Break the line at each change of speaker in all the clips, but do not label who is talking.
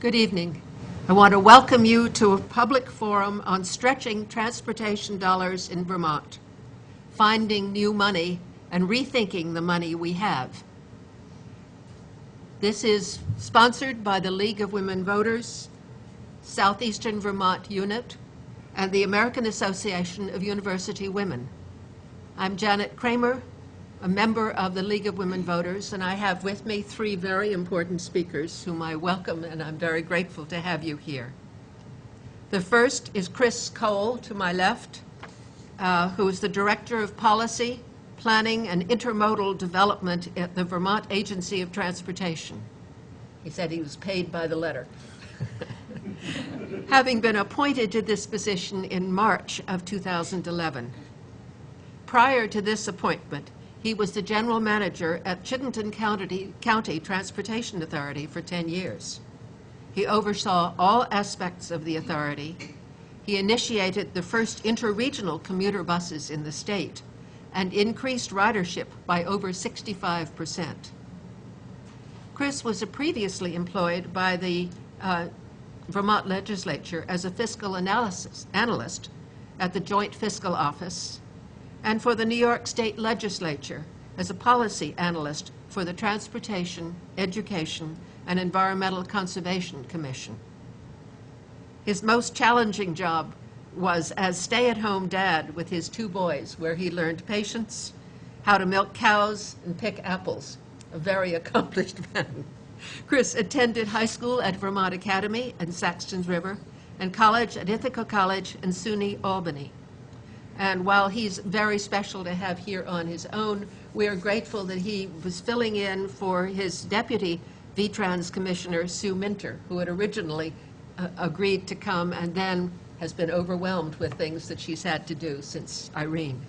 Good evening. I want to welcome you to a public forum on stretching transportation dollars in Vermont, finding new money and rethinking the money we have. This is sponsored by the League of Women Voters, Southeastern Vermont Unit, and the American Association of University Women. I'm Janet Kramer, a member of the League of Women Voters, and I have with me three very important speakers whom I welcome, and I'm very grateful to have you here. The first is Chris Cole, to my left, who is the Director of Policy, Planning, and Intermodal Development at the Vermont Agency of Transportation. He said he was paid by the letter. Having been appointed to this position in March of 2011. Prior to this appointment, he was the general manager at Chittenden County Transportation Authority for 10 years. He oversaw all aspects of the authority. He initiated the first interregional commuter buses in the state and increased ridership by over 65%. Chris was previously employed by the Vermont legislature as a fiscal analyst at the Joint Fiscal Office, and for the New York State Legislature as a policy analyst for the Transportation, Education, and Environmental Conservation Commission. His most challenging job was as stay-at-home dad with his two boys, where he learned patience, how to milk cows, and pick apples. A very accomplished man. Chris attended high school at Vermont Academy and Saxton's River, and college at Ithaca College and SUNY Albany. And while he's very special to have here on his own, we are grateful that he was filling in for his deputy VTrans Commissioner, Sue Minter, who had originally agreed to come and then has been overwhelmed with things that she's had to do since Irene.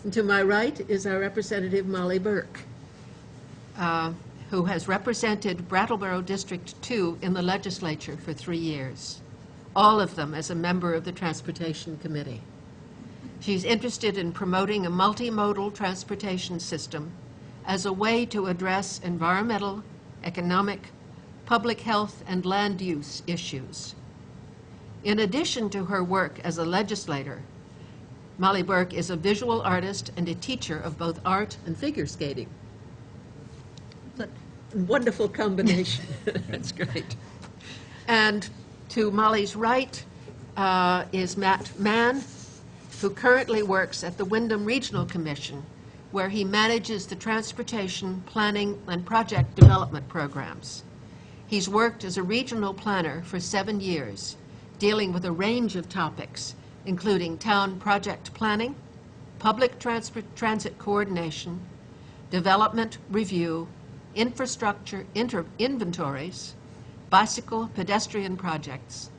And to my right is our representative, Molly Burke, who has represented Brattleboro District 2 in the legislature for 3 years, all of them as a member of the Transportation Committee. She's interested in promoting a multimodal transportation system as a way to address environmental, economic, public health, and land use issues. In addition to her work as a legislator, Molly Burke is a visual artist and a teacher of both art and figure skating. It's a wonderful combination. That's great. And to Molly's right is Matt Mann, who currently works at the Wyndham Regional Commission, where he manages the transportation, planning, and project development programs. He's worked as a regional planner for 7 years, dealing with a range of topics, including town project planning, public transit coordination, development review, infrastructure inventories, bicycle pedestrian projects,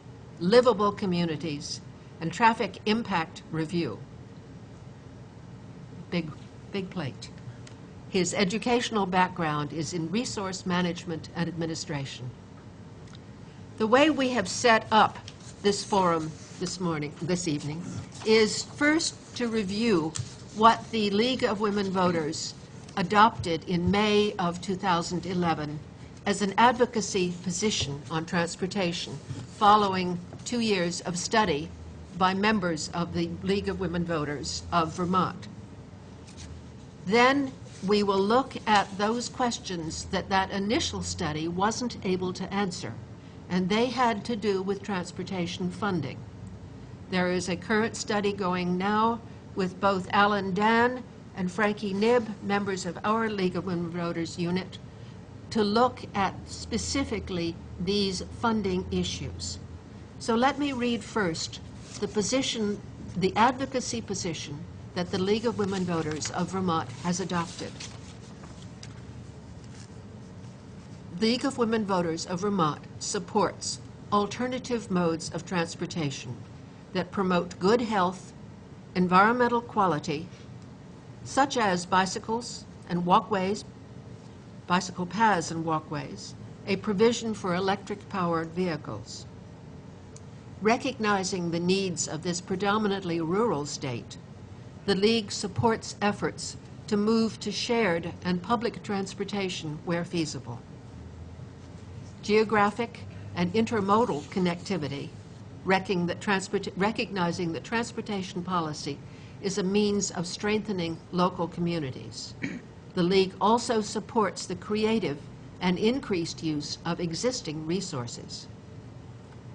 livable communities, and traffic impact review. Big plate. His educational background is in resource management and administration. The way we have set up this forum this evening, is first to review what the League of Women Voters adopted in May of 2011 as an advocacy position on transportation following 2 years of study by members of the League of Women Voters of Vermont. Then we will look at those questions that initial study wasn't able to answer, and they had to do with transportation funding. There is a current study going now with both Alan Dan and Frankie Knibb, members of our League of Women Voters unit, to look at specifically these funding issues. So let me read first the advocacy position that the League of Women Voters of Vermont has adopted. The League of Women Voters of Vermont supports alternative modes of transportation that promote good health, environmental quality, such as bicycles and walkways, bicycle paths and walkways, a provision for electric-powered vehicles. Recognizing the needs of this predominantly rural state, the League supports efforts to move to shared and public transportation where feasible. Geographic and intermodal connectivity, recognizing that transportation policy is a means of strengthening local communities. The League also supports the creative and increased use of existing resources.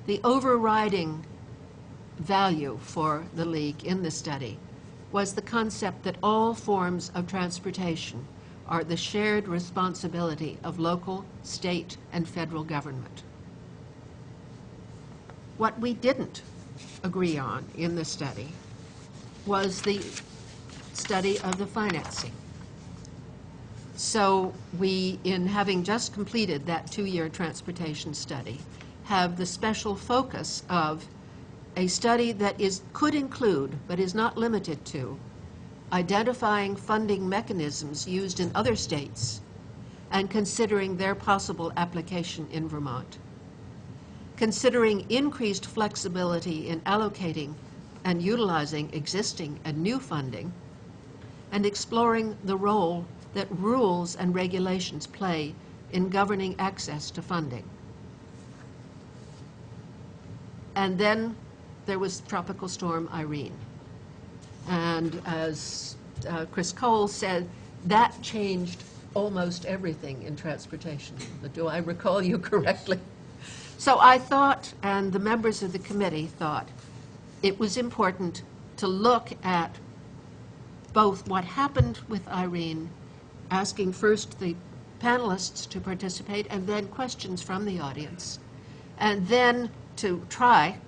The overriding value for the League in the study was the concept that all forms of transportation are the shared responsibility of local, state, and federal government. What we didn't agree on in the study was the study of the financing. So we, in having just completed that 2-year transportation study, have the special focus of a study that could include, but is not limited to, identifying funding mechanisms used in other states and considering their possible application in Vermont. Considering increased flexibility in allocating and utilizing existing and new funding, and exploring the role that rules and regulations play in governing access to funding. And then there was Tropical Storm Irene. And as Chris Cole said, that changed almost everything in transportation. Do I recall you correctly? So I thought, and the members of the committee thought, it was important to look at both what happened with Irene, asking first the panelists to participate, and then questions from the audience, and then to try,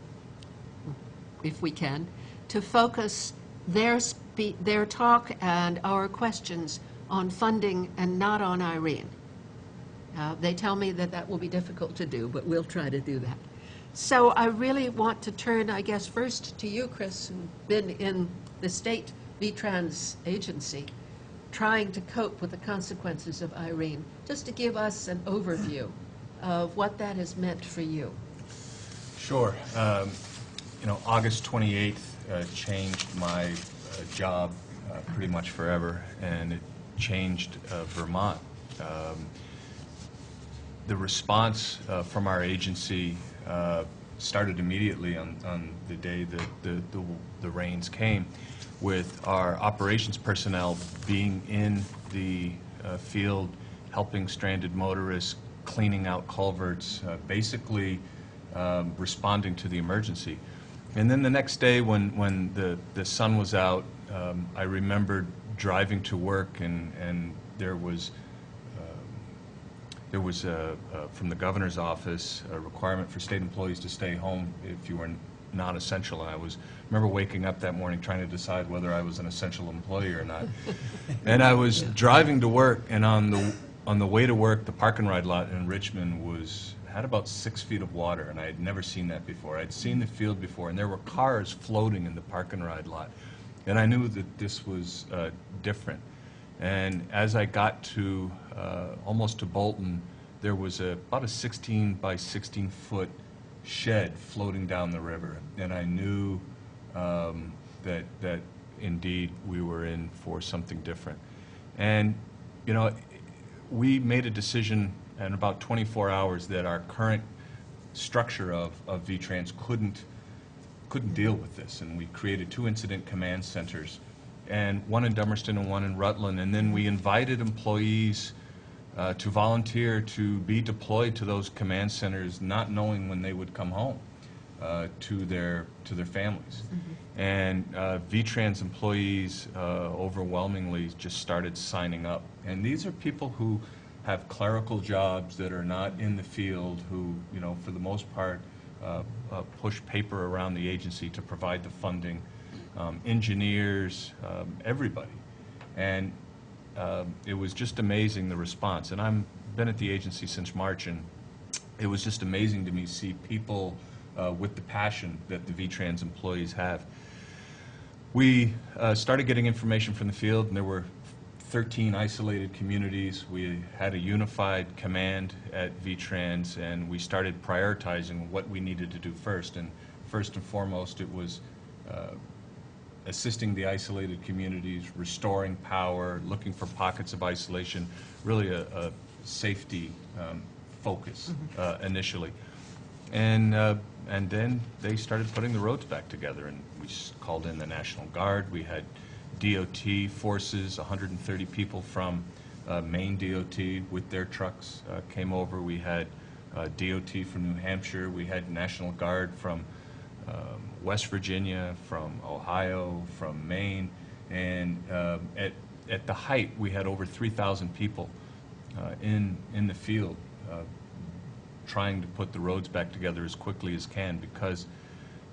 if we can, to focus their talk and our questions on funding and not on Irene. They tell me that that will be difficult to do, but we'll try to do that. So I really want to turn, I guess, first to you, Chris, who've been in the state VTrans agency, trying to cope with the consequences of Irene, just to give us an overview of what that has meant for you.
Sure. You know, August 28th changed my job pretty much forever, and it changed Vermont. The response from our agency started immediately on the day that the rains came, with our operations personnel being in the field, helping stranded motorists, cleaning out culverts, basically responding to the emergency. And then the next day when the sun was out, I remembered driving to work, and there was from the governor's office a requirement for state employees to stay home if you were non-essential. And I remember waking up that morning trying to decide whether I was an essential employee or not. And I was driving to work, and on the way to work, the park and ride lot in Richmond had about 6 feet of water, and I had never seen that before. I'd seen the field before, and there were cars floating in the park and ride lot. And I knew that this was different. And as I got to almost to Bolton, there was about a 16 by 16 foot shed floating down the river, and I knew that indeed we were in for something different. And you know, we made a decision in about 24 hours that our current structure of VTrans couldn't deal with this, and we created 2 incident command centers, and one in Dummerston and one in Rutland, and then we invited employees to volunteer to be deployed to those command centers, not knowing when they would come home to their families. Mm-hmm. And VTrans employees overwhelmingly just started signing up, and these are people who have clerical jobs that are not in the field, who, you know, for the most part push paper around the agency to provide the funding, engineers, everybody. And it was just amazing, the response. And I've been at the agency since March, and it was just amazing to me see people with the passion that the VTrans employees have. We started getting information from the field, and there were 13 isolated communities. We had a unified command at VTrans, and we started prioritizing what we needed to do first. And first and foremost, it was assisting the isolated communities, restoring power, looking for pockets of isolation, really a safety focus initially. And then they started putting the roads back together, and we called in the National Guard. We had DOT forces, 130 people from Maine DOT with their trucks came over. We had DOT from New Hampshire. We had National Guard from West Virginia, from Ohio, from Maine, and at the height, we had over 3,000 people in the field trying to put the roads back together as quickly as can, because,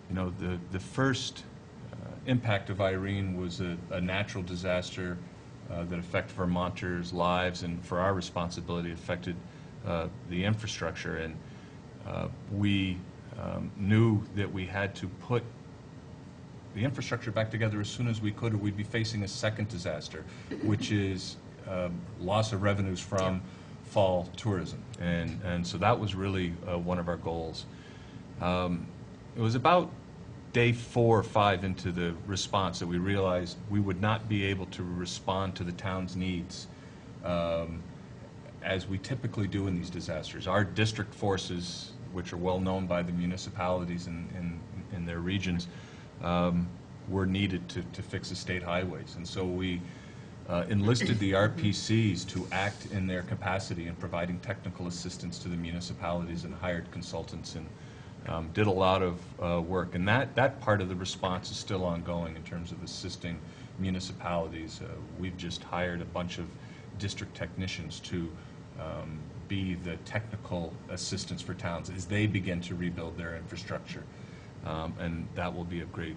you know, the first impact of Irene was a natural disaster that affected Vermonters' lives, and for our responsibility, affected the infrastructure. And we knew that we had to put the infrastructure back together as soon as we could, or we'd be facing a second disaster, which is loss of revenues from fall tourism. And so that was really one of our goals. It was about day 4 or 5 into the response that we realized we would not be able to respond to the town's needs as we typically do in these disasters. Our district forces, which are well known by the municipalities in their regions, were needed to fix the state highways. And so we enlisted the RPCs to act in their capacity in providing technical assistance to the municipalities, and hired consultants, and did a lot of work. And that part of the response is still ongoing in terms of assisting municipalities. We've just hired a bunch of district technicians to be the technical assistance for towns as they begin to rebuild their infrastructure. And that will be of great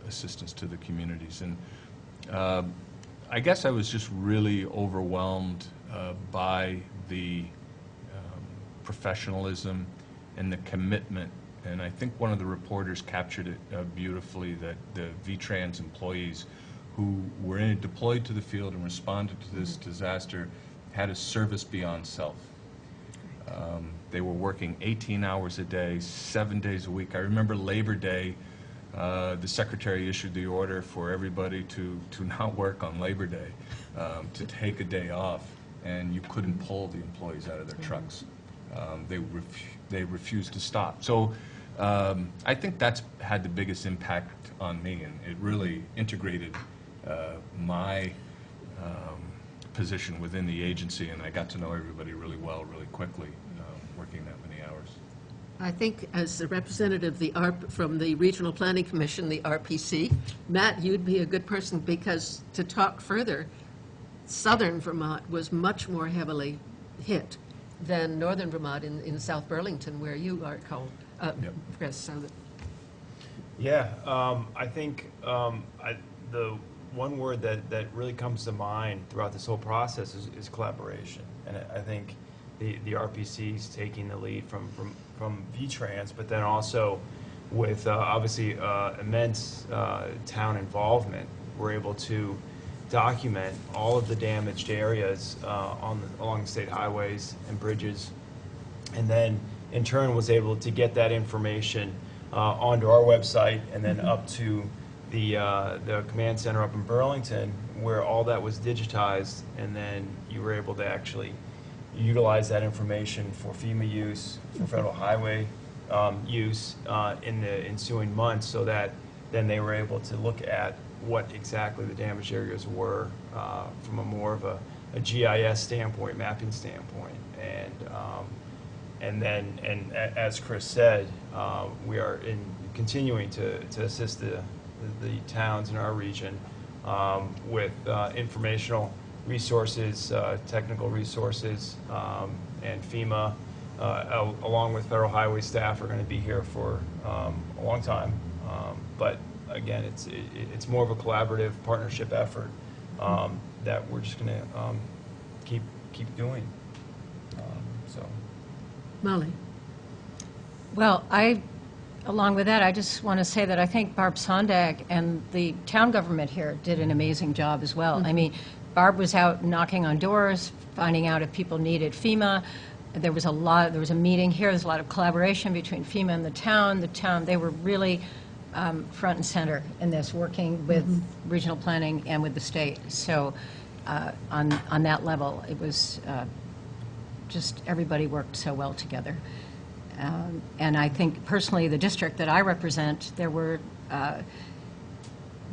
assistance to the communities. And I guess I was just really overwhelmed by the professionalism and the commitment. And I think one of the reporters captured it beautifully, that the VTrans employees who were deployed to the field and responded to this disaster had a service beyond self. They were working 18 hours a day, 7 days a week. I remember Labor Day, the secretary issued the order for everybody to not work on Labor Day, to take a day off, and you couldn't pull the employees out of their trucks. They refused to stop. So I think that's had the biggest impact on me, and it really integrated my position within the agency, and I got to know everybody really well, really quickly, working that many hours.
I think as the representative from the Regional Planning Commission, the RPC, Matt, you'd be a good person, because to talk further, southern Vermont was much more heavily hit than northern Vermont in South Burlington, where you are called, Chris. So that
Yeah, I think the one word that really comes to mind throughout this whole process is collaboration. And I think the RPC's taking the lead from VTrans, but then also with obviously immense town involvement, we're able to document all of the damaged areas along the state highways and bridges, and then in turn was able to get that information onto our website, and then up to the command center up in Burlington, where all that was digitized, and then you were able to actually utilize that information for FEMA use, for federal highway use in the ensuing months, so that then they were able to look at what exactly the damaged areas were from a more of a GIS standpoint, mapping standpoint. And as Chris said, we are continuing to assist the towns in our region with informational resources, technical resources, and FEMA, along with federal highway staff, are going to be here for a long time. But again, it's more of a collaborative partnership effort that we're just going to keep doing. So,
Molly.
Well, along with that, I just want to say that I think Barb Sondag and the town government here did an amazing job as well. I mean, Barb was out knocking on doors, finding out if people needed FEMA. There was a meeting here. There's a lot of collaboration between FEMA and the town. They were really front and center in this, working with regional planning and with the state. So on that level, it was just everybody worked so well together. And I think personally, the district that I represent, there were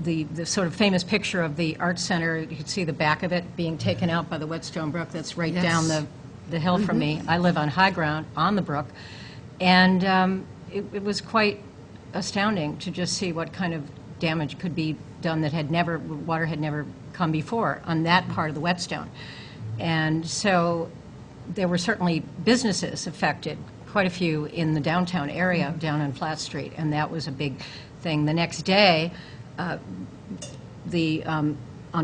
the sort of famous picture of the Arts Center. You could see the back of it being taken out by the Whetstone Brook. That's right
Yes.
down the hill from me. I live on high ground on the brook. And it was quite astounding to just see what kind of damage could be done that water had never come before on that part of the Whetstone. And so there were certainly businesses affected, quite a few in the downtown area down on Flat Street, and that was a big thing. The next day, on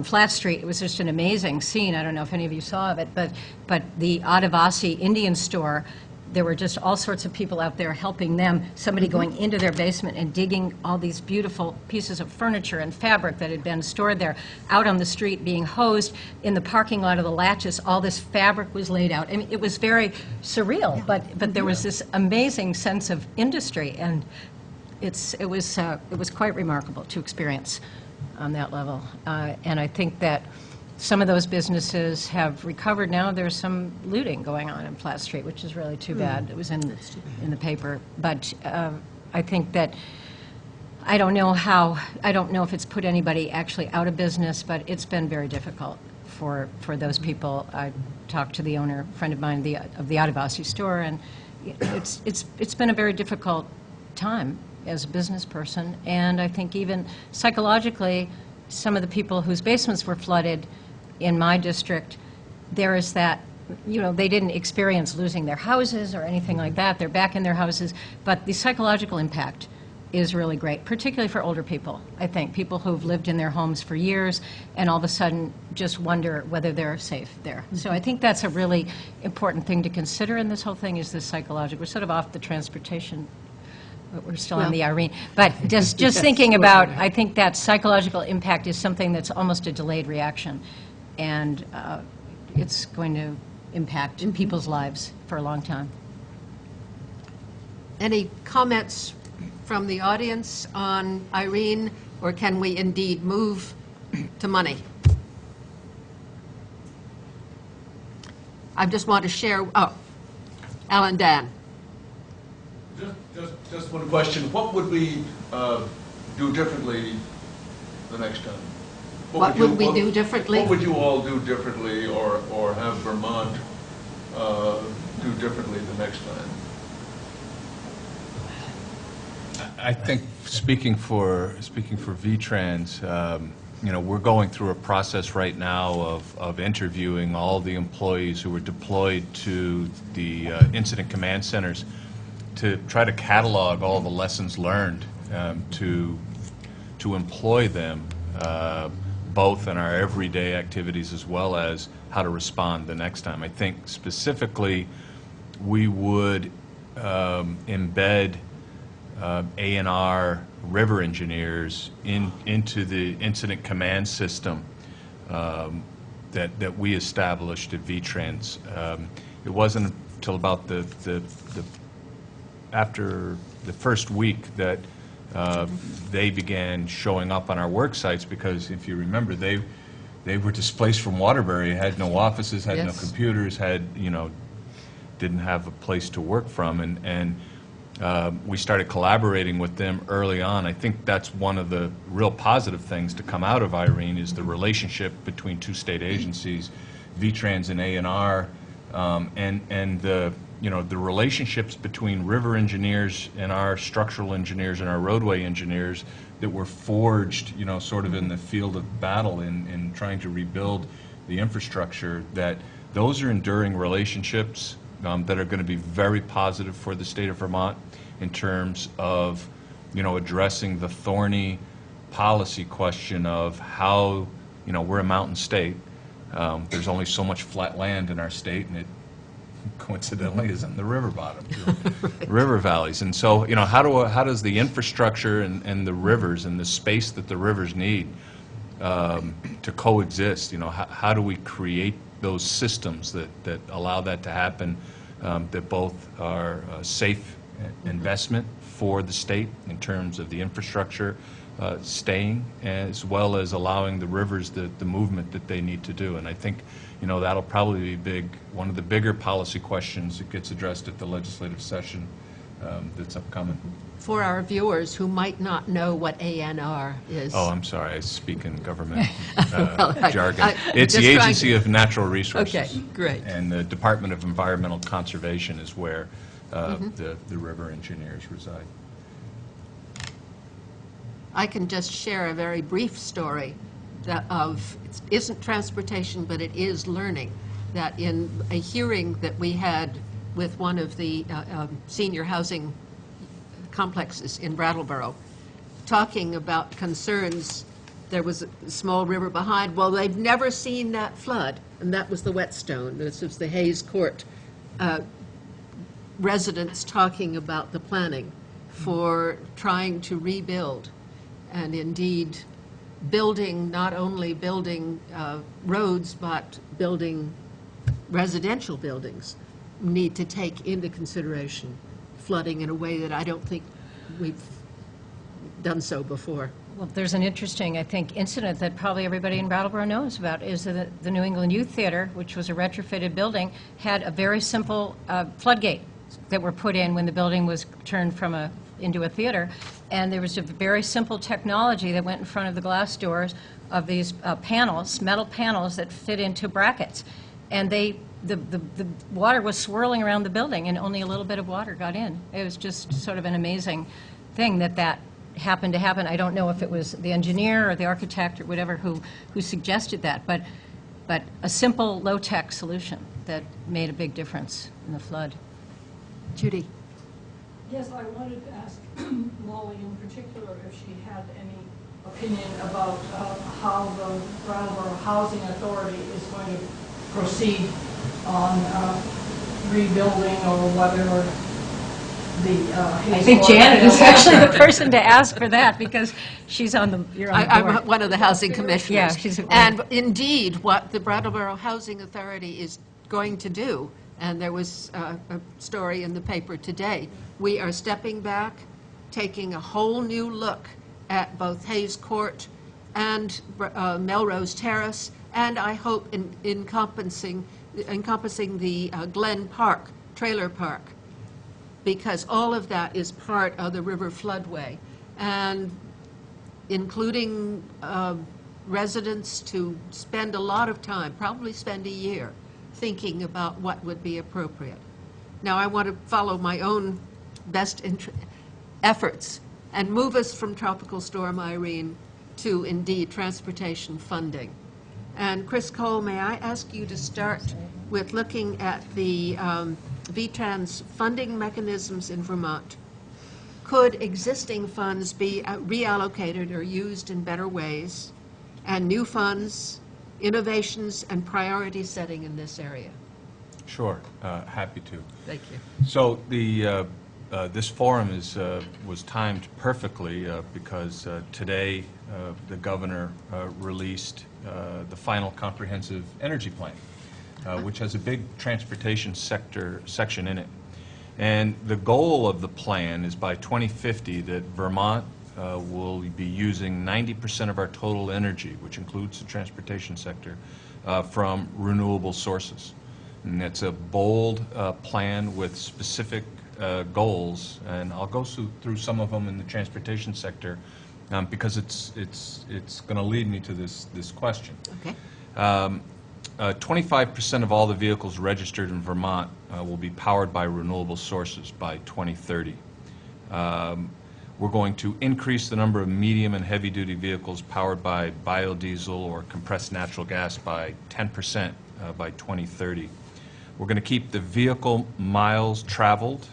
Flat Street, it was just an amazing scene. I don't know if any of you saw it, but the Adivasi Indian store, there were just all sorts of people out there helping them, somebody going into their basement and digging all these beautiful pieces of furniture and fabric that had been stored there out on the street, being hosed. In the parking lot of the Latches, all this fabric was laid out. I mean, it was very surreal, but there was this amazing sense of industry, and it was quite remarkable to experience on that level. And I think that some of those businesses have recovered now. There's some looting going on in Flat Street, which is really too bad. It was in the paper. But I think that I don't know if it's put anybody actually out of business, but it's been very difficult for those people. I talked to the owner, a friend of mine, of the Adivasi store, and it's been a very difficult time as a business person. And I think even psychologically, some of the people whose basements were flooded in my district, there is that, they didn't experience losing their houses or anything like that. They're back in their houses. But the psychological impact is really great, particularly for older people, I think. People who've lived in their homes for years and all of a sudden just wonder whether they're safe there. So I think that's a really important thing to consider in this whole thing, is the psychological. We're sort of off the transportation, but we're still on the Irene. But just thinking about, I think that psychological impact is something that's almost a delayed reaction. And it's going to impact people's lives for a long time.
Any comments from the audience on Irene, or can we indeed move to money? I just want to share, Alan Dan.
Just one question. What would we do differently the next time?
What would we do differently?
What would you all do differently, or have Vermont do differently the next time?
I think, speaking for VTrans, we're going through a process right now of interviewing all the employees who were deployed to the incident command centers to try to catalog all the lessons learned, to employ them both in our everyday activities as well as how to respond the next time. I think specifically we would embed A&R river engineers into the incident command system that we established at VTrans. It wasn't until about after the first week that they began showing up on our work sites, because if you remember, they were displaced from Waterbury, had no offices, had no computers, didn't have a place to work from, and we started collaborating with them early on. I think that's one of the real positive things to come out of Irene, is the relationship between two state agencies, VTrans and A&R, and the relationships between river engineers and our structural engineers and our roadway engineers that were forged, sort of in the field of battle in trying to rebuild the infrastructure, that those are enduring relationships that are going to be very positive for the state of Vermont in terms of, addressing the thorny policy question of how, we're a mountain state. There's only so much flat land in our state, and it coincidentally is in the river bottom, river valleys. And so, how does the infrastructure and the rivers and the space that the rivers need to coexist? How do we create those systems that allow that to happen, that both are safe investment for the state in terms of the infrastructure staying, as well as allowing the rivers the movement that they need to do. And I think that'll probably be one of the bigger policy questions that gets addressed at the legislative session that's upcoming.
For our viewers who might not know what ANR is.
Oh, I'm sorry, I speak in government
Well,
jargon. It's the
just trying
Agency
to-
of Natural Resources.
Okay, great.
And the Department of Environmental Conservation is where
Mm-hmm.
the river engineers reside.
I can just share a very brief story that it isn't transportation, but it is learning. That in a hearing that we had with one of the senior housing complexes in Brattleboro, talking about concerns, there was a small river behind. Well, they've never seen that flood, and that was the Whetstone. This was the Hayes Court residents talking about the planning for trying to rebuild. And indeed, not only building roads, but building residential buildings need to take into consideration flooding in a way that I don't think we've done so before.
Well, there's an interesting, I think, incident that probably everybody in Brattleboro knows about, is that the New England Youth Theater, which was a retrofitted building, had a very simple floodgate that were put in when the building was turned into a theater. And there was a very simple technology that went in front of the glass doors of these panels, metal panels that fit into brackets. And the water was swirling around the building, and only a little bit of water got in. It was just sort of an amazing thing that happened to happen. I don't know if it was the engineer or the architect or whatever who suggested that, but a simple low-tech solution that made a big difference in the flood.
Judy?
Yes, I wanted to ask Molly in particular if she had any opinion about how the Brattleboro Housing Authority is going to proceed on rebuilding, or whether the
I think Janet is actually the person to ask for that, because you're on the board.
I'm one of the housing commissioners.
Yeah, she's a-
And indeed, what the Brattleboro Housing Authority is going to do, and there was a story in the paper today, we are stepping back, taking a whole new look at both Hayes Court and Melrose Terrace, and I hope encompassing the Glen Park, trailer park, because all of that is part of the river floodway, and including residents to spend a lot of time, probably spend a year, thinking about what would be appropriate. Now, I want to follow my own best efforts and move us from Tropical Storm Irene to, indeed, transportation funding. And Chris Cole, may I ask you to start with looking at the VTrans funding mechanisms in Vermont? Could existing funds be reallocated or used in better ways, and new funds, innovations, and priority setting in this area?
Sure, happy to.
Thank you.
So this forum was timed perfectly because today the governor released the final comprehensive energy plan, which has a big transportation sector section in it. And the goal of the plan is by 2050 that Vermont will be using 90% of our total energy, which includes the transportation sector, from renewable sources. And it's a bold plan with specific goals, and I'll go through some of them in the transportation sector because it's going to lead me to this question.
Okay.
25% of all the vehicles registered in Vermont will be powered by renewable sources by 2030. We're going to increase the number of medium and heavy-duty vehicles powered by biodiesel or compressed natural gas by 10% by 2030. We're going to keep the vehicle miles traveled,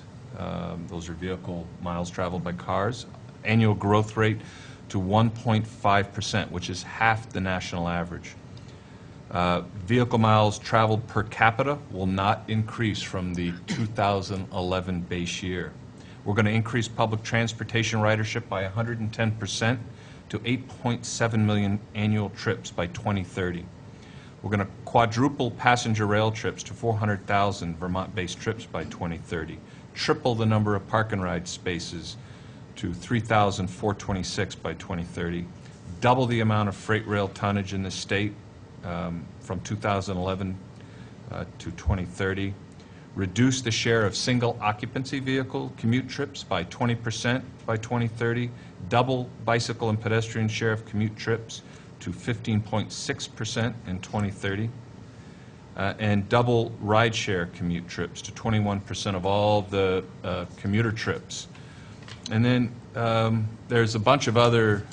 those are vehicle miles traveled by cars, annual growth rate to 1.5%, which is half the national average. Vehicle miles traveled per capita will not increase from the 2011 base year. We're going to increase public transportation ridership by 110% to 8.7 million annual trips by 2030. We're going to quadruple passenger rail trips to 400,000 Vermont-based trips by 2030, triple the number of park and ride spaces to 3,426 by 2030, double the amount of freight rail tonnage in the state from 2011 to 2030. reduce the share of single occupancy vehicle commute trips by 20% by 2030, double bicycle and pedestrian share of commute trips to 15.6% in 2030, and double rideshare commute trips to 21% of all the commuter trips. And then there's a bunch of other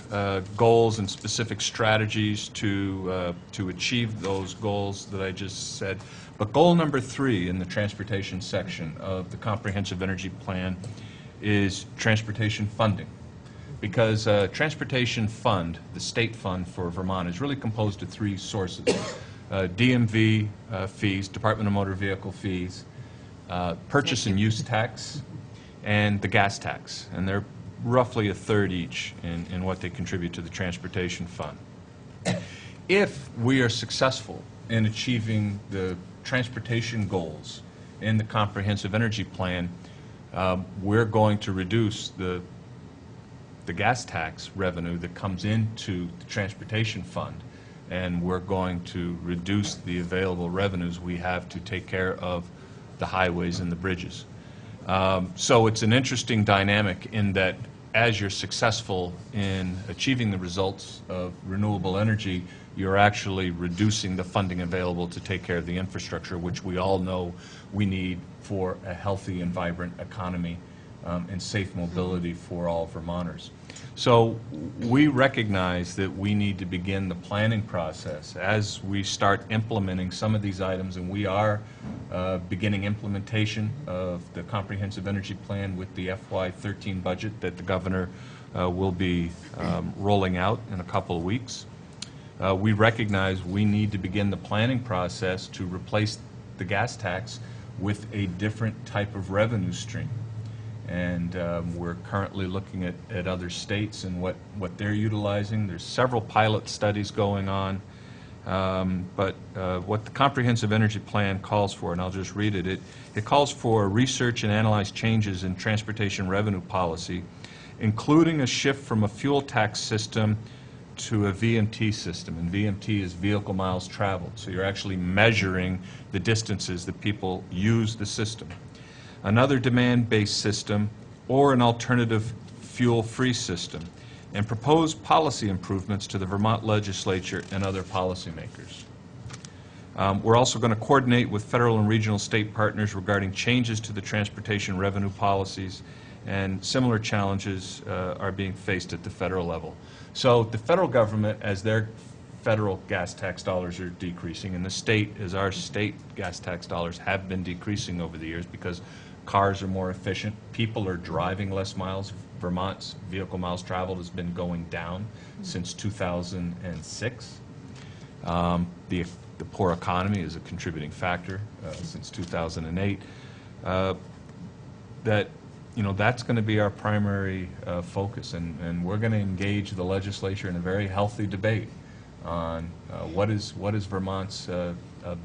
goals and specific strategies to achieve those goals that I just said. But goal number 3 in the transportation section of the Comprehensive Energy Plan is transportation funding. Because transportation fund, the state fund for Vermont, is really composed of 3 sources. DMV fees, Department of Motor Vehicle fees, purchase and use tax, and the gas tax. And they're roughly 1/3 each in what they contribute to the transportation fund. If we are successful in achieving the transportation goals in the Comprehensive Energy Plan, we're going to reduce the gas tax revenue that comes into the transportation fund, and we're going to reduce the available revenues we have to take care of the highways and the bridges. So it's an interesting dynamic in that as you're successful in achieving the results of renewable energy, you're actually reducing the funding available to take care of the infrastructure, which we all know we need for a healthy and vibrant economy and safe mobility for all Vermonters. So we recognize that we need to begin the planning process as we start implementing some of these items, and we are beginning implementation of the Comprehensive Energy Plan with the FY13 budget that the governor will be rolling out in a couple of weeks. We recognize we need to begin the planning process to replace the gas tax with a different type of revenue stream. And we're currently looking at other states and what they're utilizing. There's several pilot studies going on. But what the Comprehensive Energy Plan calls for, and I'll just read it, it calls for research and analyze changes in transportation revenue policy, including a shift from a fuel tax system to a VMT system. And VMT is vehicle miles traveled. So you're actually measuring the distances that people use the system. Another demand-based system, or an alternative fuel-free system, and propose policy improvements to the Vermont legislature and other policymakers. We're also going to coordinate with federal and regional state partners regarding changes to the transportation revenue policies, and similar challenges are being faced at the federal level. So the federal government, as their federal gas tax dollars are decreasing, and the state, as our state gas tax dollars have been decreasing over the years because cars are more efficient, people are driving less miles. Vermont's vehicle miles traveled has been going down since 2006. The poor economy is a contributing factor since 2008. That's going to be our primary focus, and we're going to engage the legislature in a very healthy debate on what is Vermont's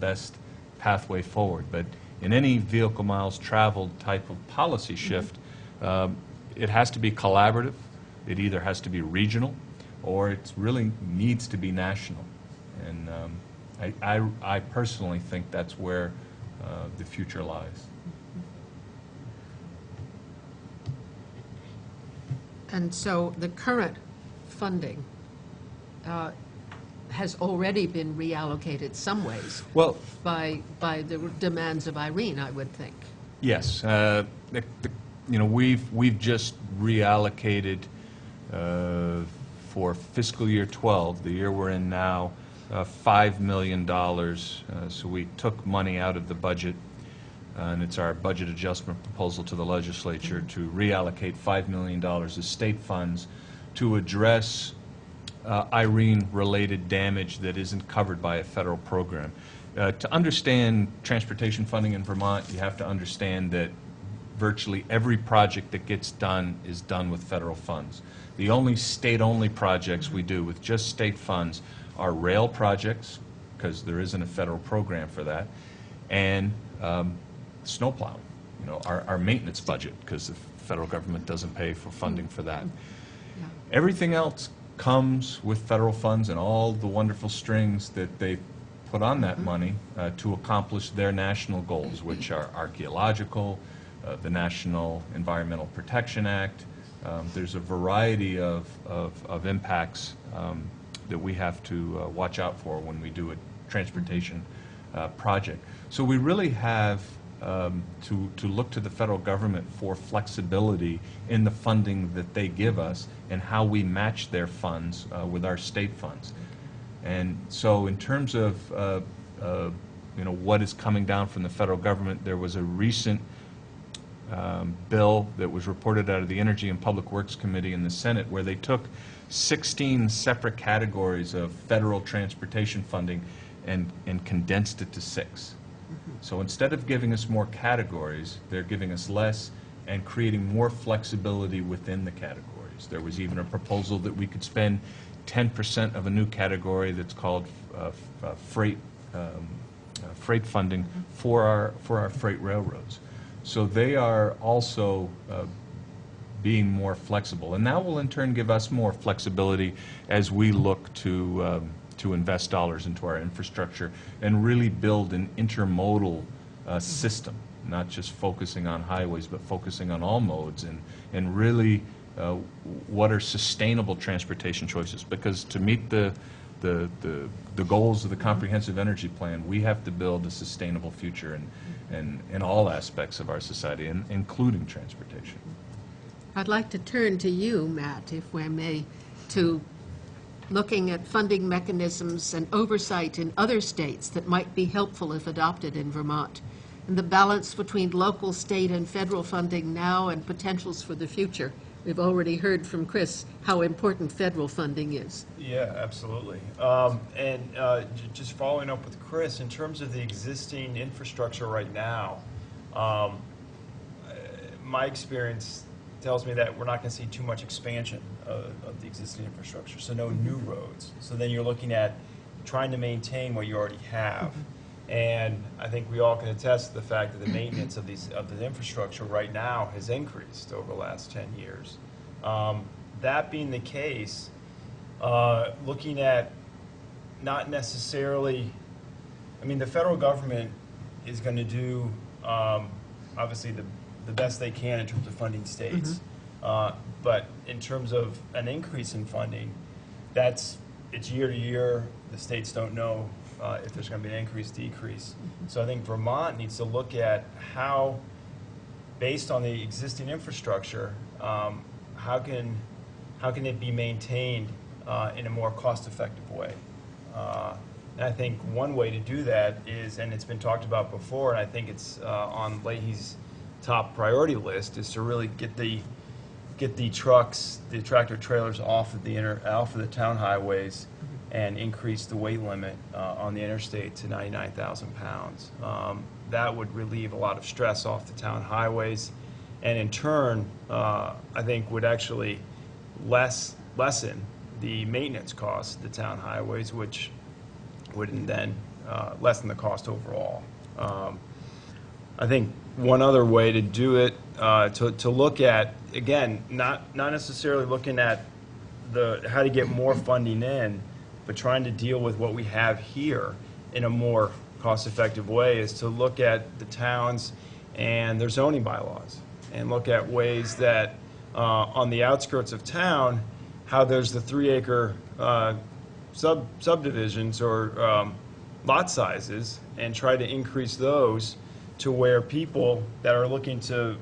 best pathway forward. But in any vehicle miles traveled type of policy shift, it has to be collaborative. It either has to be regional, or it really needs to be national. And I personally think that's where the future lies.
And so the current funding has already been reallocated some ways
Well,
by the demands of Irene, I would think.
yes. We've just reallocated for fiscal year 12, the year we're in now, $5 million. So we took money out of the budget, and it's our budget adjustment proposal to the legislature to reallocate $5 million of state funds to address Irene-related damage that isn't covered by a federal program. To understand transportation funding in Vermont, you have to understand that virtually every project that gets done is done with federal funds. The only state-only projects we do with just state funds are rail projects, because there isn't a federal program for that, and snowplow, our maintenance budget, because the federal government doesn't pay for funding for that.
Yeah.
Everything else comes with federal funds and all the wonderful strings that they put on that money to accomplish their national goals, which are archaeological, the National Environmental Protection Act. There's a variety of impacts that we have to watch out for when we do a transportation project. So we really have to look to the federal government for flexibility in the funding that they give us and how we match their funds with our state funds. And so in terms of what is coming down from the federal government, there was a recent bill that was reported out of the Energy and Public Works Committee in the Senate where they took 16 separate categories of federal transportation funding and condensed it to 6. So instead of giving us more categories, they're giving us less and creating more flexibility within the categories. There was even a proposal that we could spend 10% of a new category that's called freight funding for our freight railroads. So they are also being more flexible, and that will in turn give us more flexibility as we look to invest dollars into our infrastructure and really build an intermodal system, not just focusing on highways, but focusing on all modes and really what are sustainable transportation choices. Because to meet the goals of the Comprehensive Energy Plan, we have to build a sustainable future in all aspects of our society, including transportation.
I'd like to turn to you, Matt, if we may, to looking at funding mechanisms and oversight in other states that might be helpful if adopted in Vermont, and the balance between local, state, and federal funding now and potentials for the future. We've already heard from Chris how important federal funding is.
Yeah, absolutely. Just following up with Chris, in terms of the existing infrastructure right now, my experience tells me that we're not going to see too much expansion of the existing infrastructure, so no new roads. So then you're looking at trying to maintain what you already have. And I think we all can attest to the fact that the maintenance of the infrastructure right now has increased over the last 10 years. That being the case, looking at not necessarily, I mean, the federal government is going to do obviously the best they can in terms of funding states. But in terms of an increase in funding, it's year to year. The states don't know if there's going to be an increase, decrease. So I think Vermont needs to look at how, based on the existing infrastructure, how can it be maintained in a more cost-effective way. And I think one way to do that is, and it's been talked about before, and I think it's on Leahy's top priority list, is to really get the trucks, the tractor trailers off of the town highways and increase the weight limit on the interstate to 99,000 pounds. That would relieve a lot of stress off the town highways, and in turn, I think would actually lessen the maintenance costs of the town highways, which would then lessen the cost overall. I think one other way to do it, to look at, again, not necessarily looking at how to get more funding in, but trying to deal with what we have here in a more cost-effective way, is to look at the towns and their zoning bylaws and look at ways that on the outskirts of town, how there's the 3-acre subdivisions or lot sizes, and try to increase those to where people that are looking to,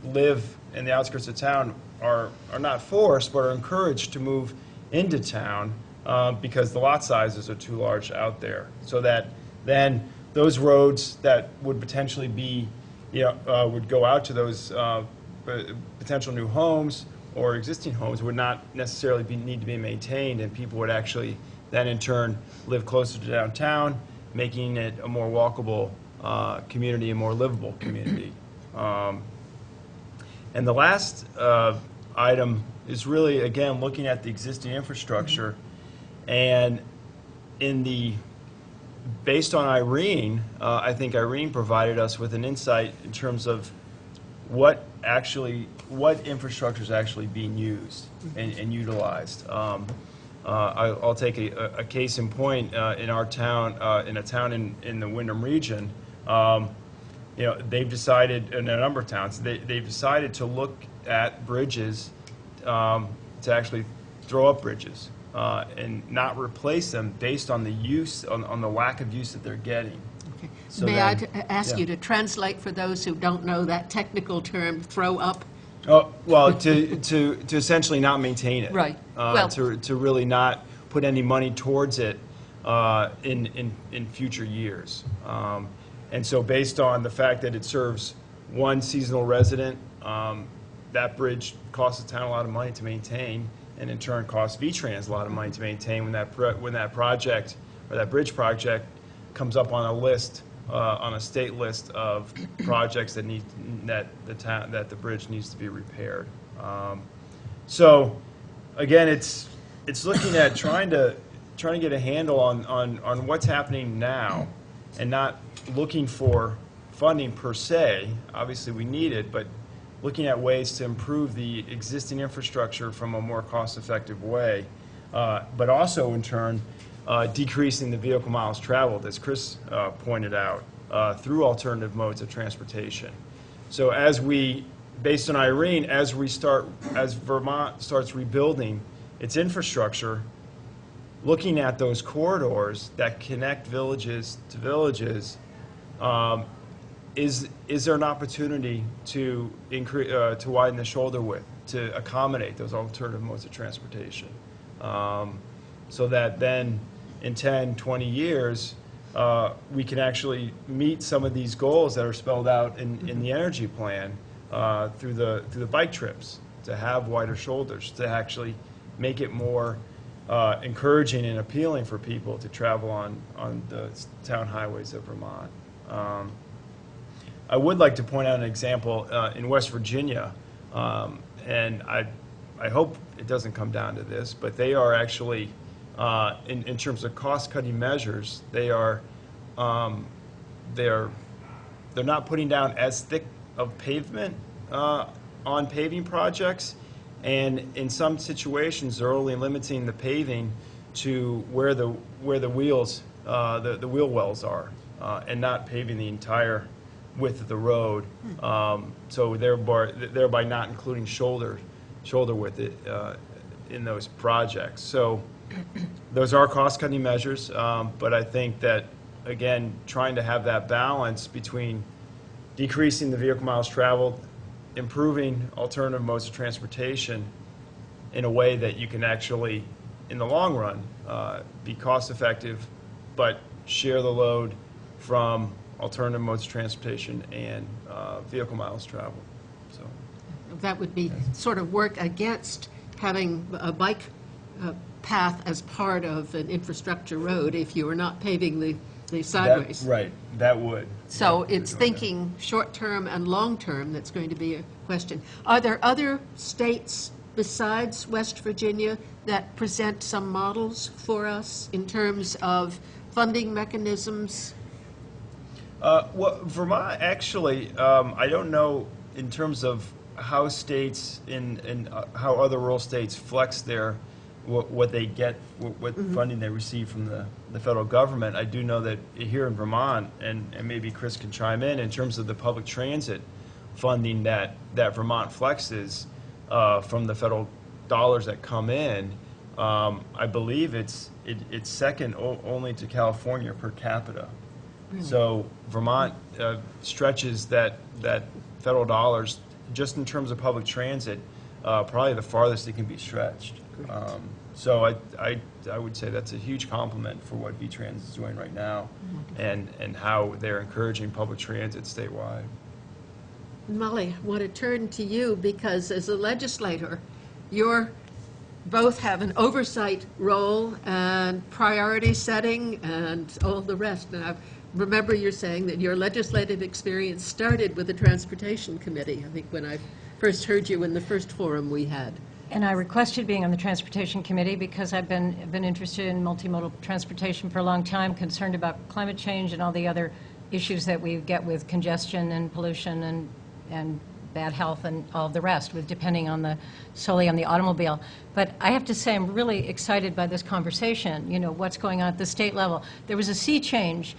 live in the outskirts of town are not forced, but are encouraged to move into town because the lot sizes are too large out there. So that then those roads that would potentially be, would go out to those potential new homes or existing homes would not necessarily need to be maintained, and people would actually then in turn live closer to downtown, making it a more walkable community, a more livable community. And the last item is really, again, looking at the existing infrastructure, and based on Irene, I think Irene provided us with an insight in terms of what infrastructure is actually being used and utilized. I'll take a case in point in our town, in a town in the Wyndham region. You know, they've decided, in a number of towns, they've decided to look at bridges, to actually throw up bridges and not replace them based on the use, on the lack of use that they're getting.
Okay.
So
May I
then-
ask
yeah.
you to translate for those who don't know that technical term, throw up?
Oh, well, to essentially not maintain it.
Right. Well-
To really not put any money towards it in future years. And so based on the fact that it serves one seasonal resident, that bridge costs the town a lot of money to maintain, and in turn costs V-Trans a lot of money to maintain when that project, or that bridge project, comes up on a list, on a state list of projects that the bridge needs to be repaired. So, again, it's looking at trying to get a handle on what's happening now, and not looking for funding per se. Obviously, we need it, but looking at ways to improve the existing infrastructure from a more cost-effective way, but also in turn decreasing the vehicle miles traveled, as Chris pointed out, through alternative modes of transportation. So based on Irene, as Vermont starts rebuilding its infrastructure, looking at those corridors that connect villages to villages, is there an opportunity to widen the shoulder width to accommodate those alternative modes of transportation, so that then in 10, 20 years we can actually meet some of these goals that are spelled out in the energy plan through the bike trips, to have wider shoulders, to actually make it more encouraging and appealing for people to travel on the town highways of Vermont. I would like to point out an example in West Virginia, and I hope it doesn't come down to this, but they are actually, in terms of cost-cutting measures, they're not putting down as thick of pavement on paving projects, and in some situations they're only limiting the paving to where the wheels, the wheel wells are, and not paving the entire width of the road, so thereby not including shoulder width in those projects. So those are cost-cutting measures, but I think that, again, trying to have that balance between decreasing the vehicle miles traveled, improving alternative modes of transportation in a way that you can actually, in the long run, be cost-effective, but share the load from alternative modes of transportation and vehicle miles traveled. So
That would be sort of work against having a bike path as part of an infrastructure road if you were not paving the sideways.
Right, that would.
So
Yeah,
it's
doing that.
thinking short-term and long-term that's going to be a question. Are there other states besides West Virginia that present some models for us in terms of funding mechanisms?
Well, Vermont, actually, I don't know in terms of how states and how other rural states flex what they get, what funding they receive from the federal government. I do know that here in Vermont, and maybe Chris can chime in terms of the public transit funding that Vermont flexes from the federal dollars that come in. I believe it's second only to California per capita.
Really?
So Vermont stretches that federal dollars just in terms of public transit, probably the farthest it can be stretched. So I would say that's a huge compliment for what V-Trans is doing right now, and how they're encouraging public transit statewide.
Molly, I want to turn to you because as a legislator, you're both have an oversight role and priority setting and all the rest. And I remember you're saying that your legislative experience started with the Transportation Committee, I think when I first heard you in the first forum we had.
And I requested being on the Transportation Committee because I've been interested in multimodal transportation for a long time, concerned about climate change and all the other issues that we get with congestion and pollution and bad health and all of the rest, with depending on solely on the automobile. But I have to say, I'm really excited by this conversation, what's going on at the state level. There was a sea change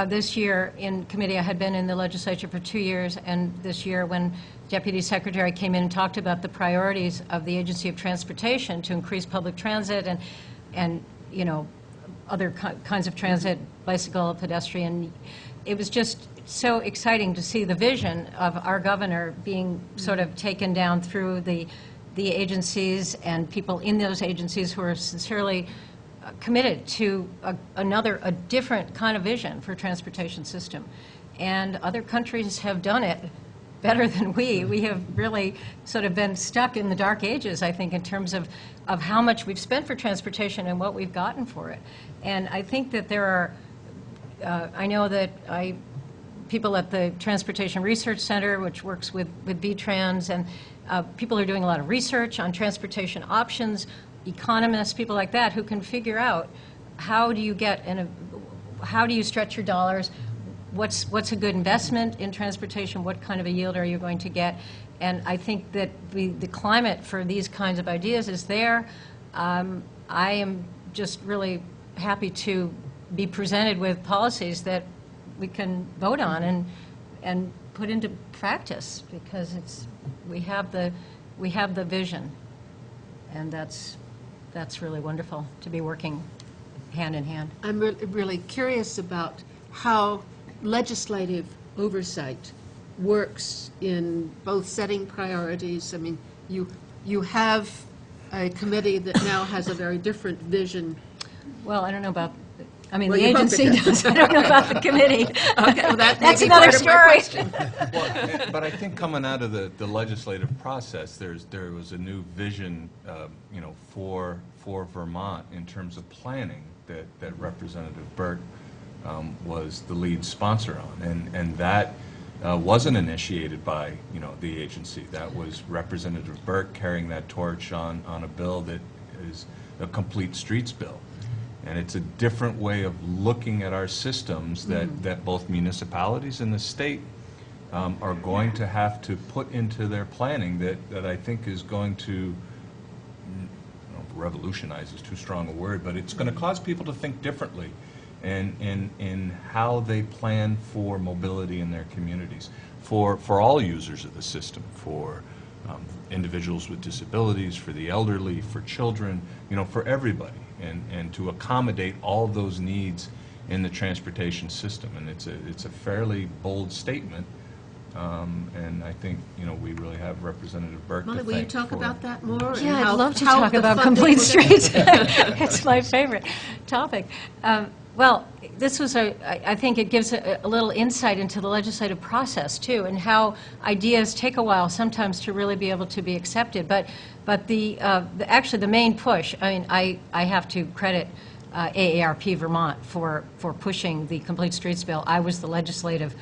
this year in committee. I had been in the legislature for 2 years, and this year when Deputy Secretary came in and talked about the priorities of the Agency of Transportation to increase public transit and other kinds of transit, bicycle, pedestrian. It was just so exciting to see the vision of our governor being sort of taken down through the agencies and people in those agencies who are sincerely committed to a different kind of vision for transportation system. And other countries have done it better than we. We have really sort of been stuck in the dark ages, I think, in terms of how much we've spent for transportation and what we've gotten for it. And I think that there are, I know that people at the Transportation Research Center, which works with VTrans, and people are doing a lot of research on transportation options, economists, people like that, who can figure out how do you how do you stretch your dollars, what's a good investment in transportation, what kind of a yield are you going to get. And I think that the climate for these kinds of ideas is there. I am just really happy to be presented with policies that we can vote on and put into practice, because we have the vision, and that's really wonderful to be working hand in hand.
I'm really curious about how legislative oversight works in both setting priorities. I mean, you have a committee that now has a very different vision.
Well, I don't know about, the
Well, you hope it
agency does. I don't know about the committee.
Okay, well, that may
That's
be
another
part of my
story.
question.
Well, but I think coming out of the legislative process, there was a new vision, for Vermont in terms of planning that Representative Burke was the lead sponsor on, and that wasn't initiated by the agency. That was Representative Burke carrying that torch on a bill that is a complete streets bill. And it's a different way of looking at our systems that both municipalities and the state are going to have to put into their planning that I think is going to, revolutionize is too strong a word, but it's going to cause people to think differently in how they plan for mobility in their communities, for all users of the system, for individuals with disabilities, for the elderly, for children, for everybody. And to accommodate all those needs in the transportation system. And it's a fairly bold statement, and I think we really have Representative Burke to
Molly,
thank
will you talk
for
about that more? and
Yeah,
how-
I'd love to
how
talk
the
about
funding
complete
will-
streets. It's my favorite topic. Well, this was I think it gives a little insight into the legislative process, too, and how ideas take a while sometimes to really be able to be accepted. But actually the main push, I have to credit AARP Vermont for pushing the Complete Streets bill. I was the legislative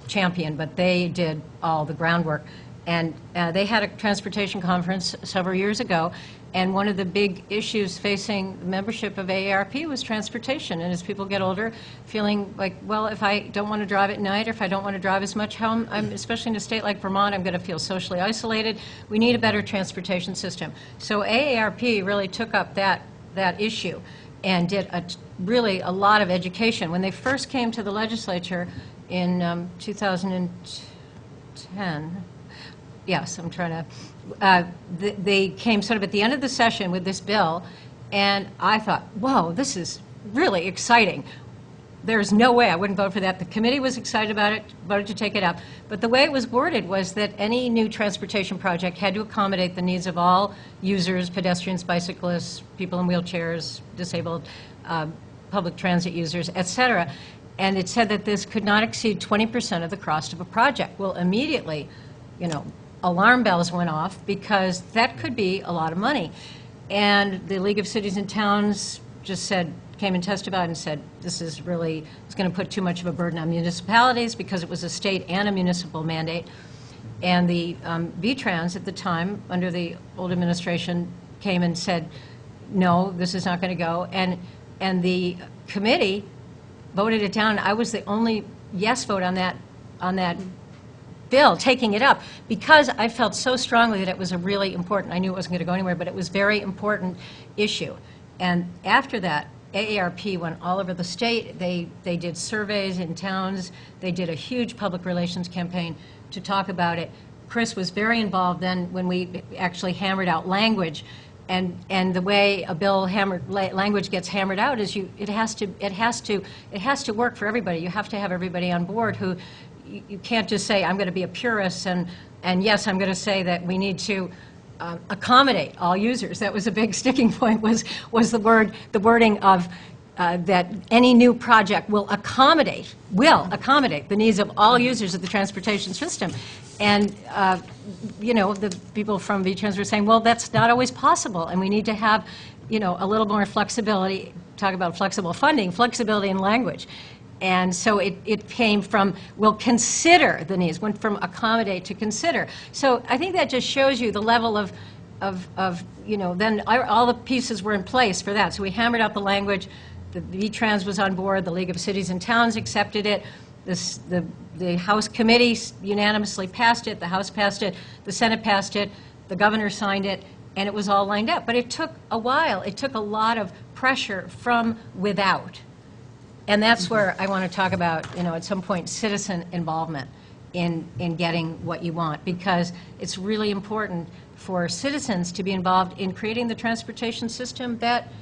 champion, but they did all the groundwork. And they had a transportation conference several years ago, and one of the big issues facing the membership of AARP was transportation. And as people get older, feeling like, well, if I don't want to drive at night, or if I don't want to drive as much home, especially in a state like Vermont, I'm going to feel socially isolated. We need a better transportation system. So AARP really took up that issue and did really a lot of education. When they first came to the legislature in 2010, yes, I'm trying to, they came sort of at the end of the session with this bill, and I thought, whoa, this is really exciting. There's no way I wouldn't vote for that. The committee was excited about it, voted to take it up. But the way it was worded was that any new transportation project had to accommodate the needs of all users, pedestrians, bicyclists, people in wheelchairs, disabled, public transit users, et cetera. And it said that this could not exceed 20% of the cost of a project. Well, immediately, alarm bells went off, because that could be a lot of money. And the League of Cities and Towns just came and testified and said, this is really, it's going to put too much of a burden on municipalities, because it was a state and a municipal mandate. And the VTrans at the time, under the old administration, came and said, no, this is not going to go. And the committee voted it down. I was the only yes vote on that bill, taking it up, because I felt so strongly that it was a really important, I knew it wasn't going to go anywhere, but it was a very important issue. And after that, AARP went all over the state. They did surveys in towns. They did a huge public relations campaign to talk about it. Chris was very involved then when we actually hammered out language. And the way a bill language gets hammered out is it has to work for everybody. You have to have everybody on board who you can't just say, I'm going to be a purist and yes, I'm going to say that we need to accommodate all users. That was a big sticking point, was the wording of that any new project will accommodate the needs of all users of the transportation system. And you know, the people from VTrans were saying, well, that's not always possible, and we need to have, you know, a little more flexibility. Talk about flexible funding, flexibility in language. And so it came from, we'll consider the needs, went from accommodate to consider. So I think that just shows you the level of you know, then all the pieces were in place for that. So we hammered out the language, the VTrans was on board, the League of Cities and Towns accepted it, the House committee unanimously passed it, the House passed it, the Senate passed it, the governor signed it, and it was all lined up. But it took a while. It took a lot of pressure from without. And that's where I want to talk about, you know, at some point, citizen involvement in getting what you want, because it's really important for citizens to be involved in creating the transportation system that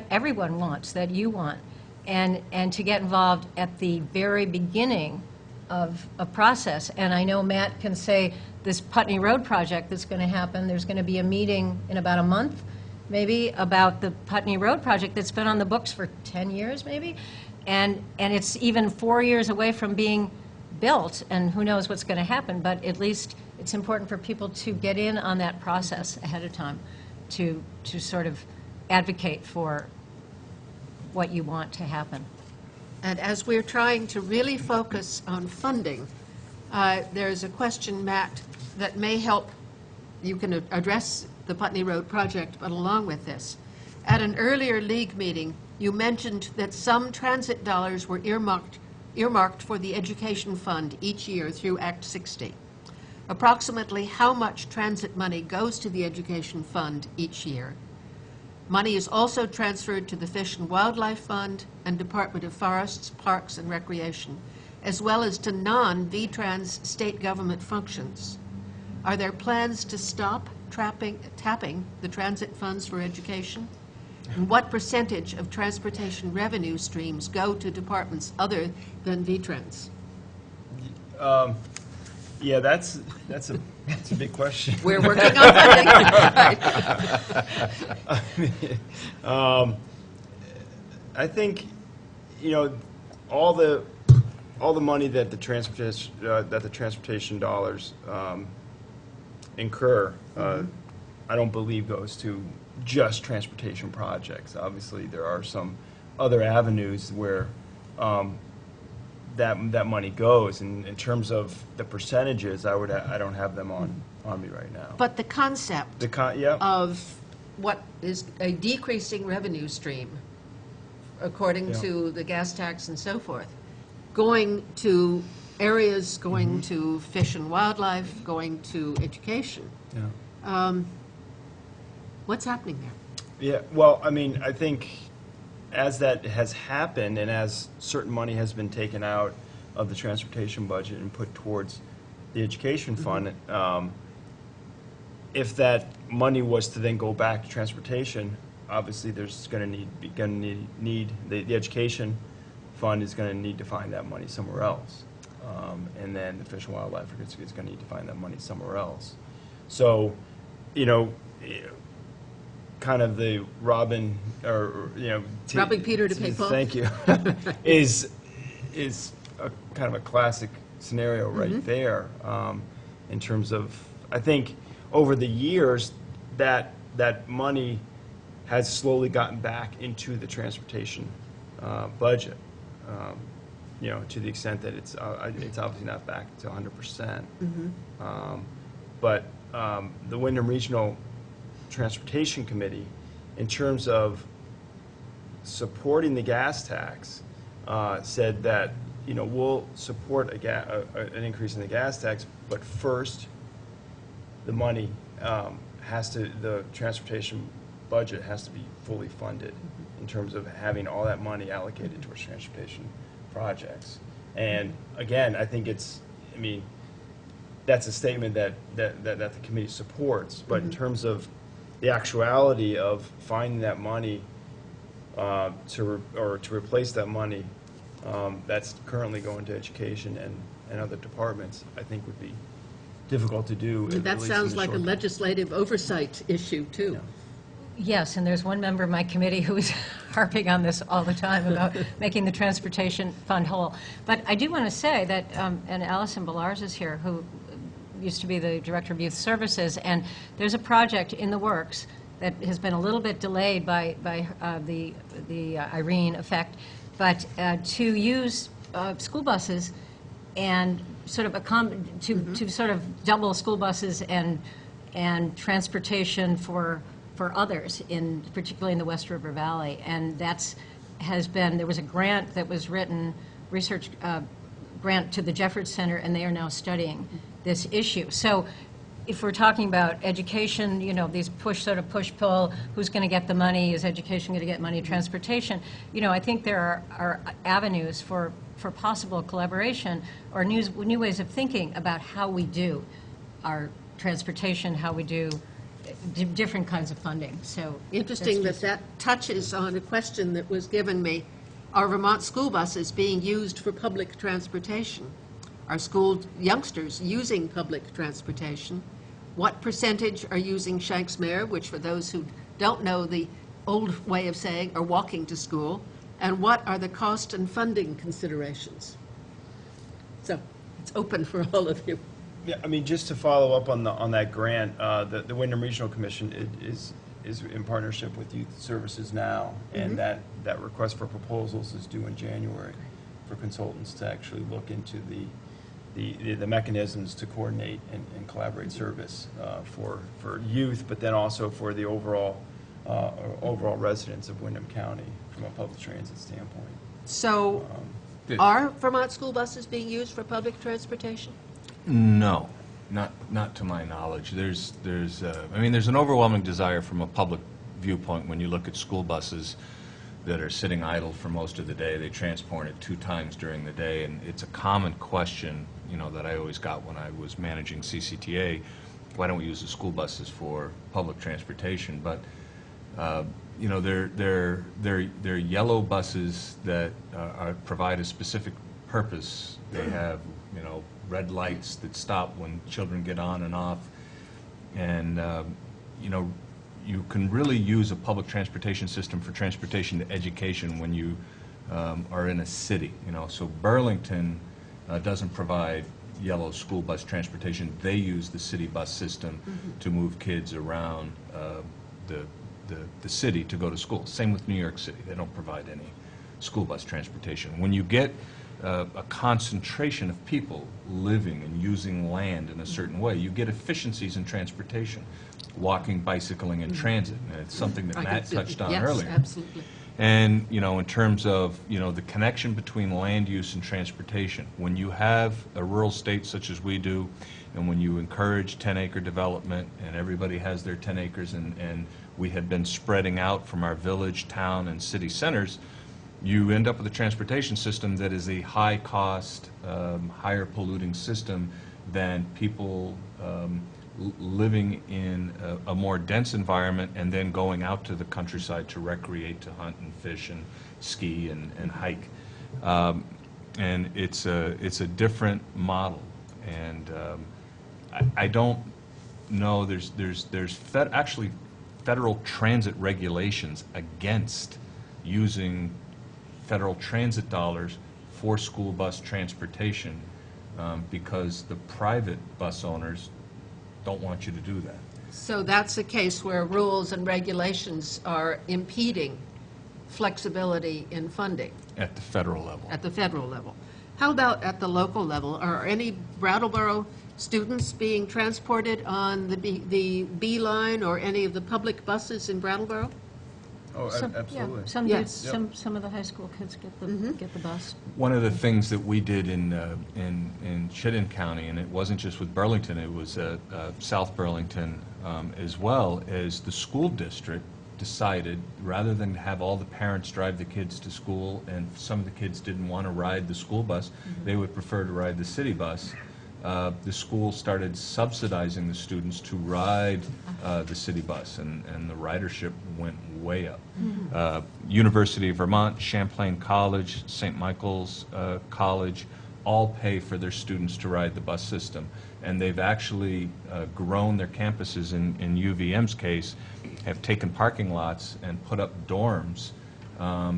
everyone wants, that you want, and to get involved at the very beginning of a process. And I know Matt can say this Putney Road project that's going to happen, there's going to be a meeting in about a month, maybe, about the Putney Road project that's been on the books for 10 years, maybe. And it's even 4 years away from being built, and who knows what's going to happen, but at least it's important for people to get in on that process ahead of time, to sort of advocate for what you want to happen.
And as we're trying to really focus on funding, there's a question, Matt, that may help. You can address the Putney Road project, but along with this. At an earlier League meeting, you mentioned that some transit dollars were earmarked for the Education Fund each year through Act 60. Approximately how much transit money goes to the Education Fund each year? Money is also transferred to the Fish and Wildlife Fund and Department of Forests, Parks and Recreation, as well as to non-VTrans state government functions. Are there plans to stop tapping the transit funds for education? And what percentage of transportation revenue streams go to departments other than VTrans?
Yeah, that's a big question.
We're working on funding.
I think, you know, all the money that the transportation dollars incur, I don't believe goes to just transportation projects. Obviously, there are some other avenues where that money goes. And in terms of the percentages, I don't have them on me right now.
But the concept
Yeah.
of what is a decreasing revenue stream, according to the gas tax and so forth, going to areas, going to fish and wildlife, going to education.
Yeah.
What's happening there?
Yeah, well, I mean, I think as that has happened and as certain money has been taken out of the transportation budget and put towards the education fund, if that money was to then go back to transportation, obviously there's going to need the education fund is going to need to find that money somewhere else, and then the Fish and Wildlife is going to need to find that money somewhere else. So, you know, kind of the robbing Peter to pay Paul.
Thank
you. is a kind of a classic scenario right there, in terms of, I think over the years that money has slowly gotten back into the transportation budget, you know, to the extent that it's obviously not back to 100%. But the Wyndham Regional Transportation Committee, in terms of supporting the gas tax, said that we'll support an increase in the gas tax, but first, the money the transportation budget has to be fully funded in terms of having all that money allocated towards transportation projects. And again, I think that's a statement that the committee supports, but in terms of the actuality of finding that money to replace that money that's currently going to education and other departments, I think would be difficult to do. at
That
least in
sounds
the
like a
short term.
legislative oversight issue, too.
Yeah.
Yes, and there's one member of my committee who is harping on this all the time about making the transportation fund whole. But I do want to say that, and Allison Ballars is here, who used to be the Director of Youth Services, and there's a project in the works that has been a little bit delayed by the Irene effect, but to use school buses and sort of to sort of double school buses and transportation for others, particularly in the West River Valley. And there was a grant that was written, research grant to the Jeffords Center, and they are now studying this issue. So if we're talking about education, these push-pull, who's going to get the money, is education going to get money, transportation, I think there are avenues for possible collaboration or new ways of thinking about how we do our transportation, how we do different kinds of funding. So
Interesting that touches on a question that was given me. Are Vermont school buses being used for public transportation? Are school youngsters using public transportation? What percentage are using Shanksmere, which for those who don't know the old way of saying are walking to school? And what are the cost and funding considerations? So it's open for all of you.
Yeah, just to follow up on that grant, the Wyndham Regional Commission is in partnership with Youth Services now, and that request for proposals is due in January for consultants to actually look into the mechanisms to coordinate and collaborate service for youth, but then also for the overall residents of Wyndham County from a public transit standpoint.
So are Vermont school buses being used for public transportation?
No, not to my knowledge. There's an overwhelming desire from a public viewpoint when you look at school buses that are sitting idle for most of the day. They transport it 2 times during the day, and it's a common question, that I always got when I was managing CCTA. Why don't we use the school buses for public transportation? But they're yellow buses that provide a specific purpose. They have red lights that stop when children get on and off, and you can really use a public transportation system for transportation to education when you are in a city. So Burlington doesn't provide yellow school bus transportation. They use the city bus system to move kids around the city to go to school. Same with New York City. They don't provide any school bus transportation. When you get a concentration of people living and using land in a certain way, you get efficiencies in transportation, walking, bicycling, and transit. And it's something that Matt touched on earlier.
Yes, absolutely.
And, in terms of, the connection between land use and transportation, when you have a rural state such as we do, and when you encourage 10-acre development, and everybody has their 10 acres, and we have been spreading out from our village, town, and city centers, you end up with a transportation system that is a high-cost, higher polluting system than people living in a more dense environment and then going out to the countryside to recreate, to hunt and fish and ski and hike. And it's a different model. And I don't know, there's actually federal transit regulations against using federal transit dollars for school bus transportation because the private bus owners don't want you to do that.
So that's a case where rules and regulations are impeding flexibility in funding
At the federal level.
at the federal level. How about at the local level? Are any Brattleboro students being transported on the B line or any of the public buses in Brattleboro?
Oh,
Some- yeah,
absolutely.
Some
Yes.
do, some of the high school kids get the bus.
One of the things that we did in Chittenden County, and it wasn't just with Burlington, it was South Burlington as well, is the school district decided, rather than have all the parents drive the kids to school, and some of the kids didn't want to ride the school bus, they would prefer to ride the city bus. The school started subsidizing the students to ride the city bus, and the ridership went way up. University of Vermont, Champlain College, St. Michael's College, all pay for their students to ride the bus system. And they've actually grown their campuses, in UVM's case, have taken parking lots and put up dorms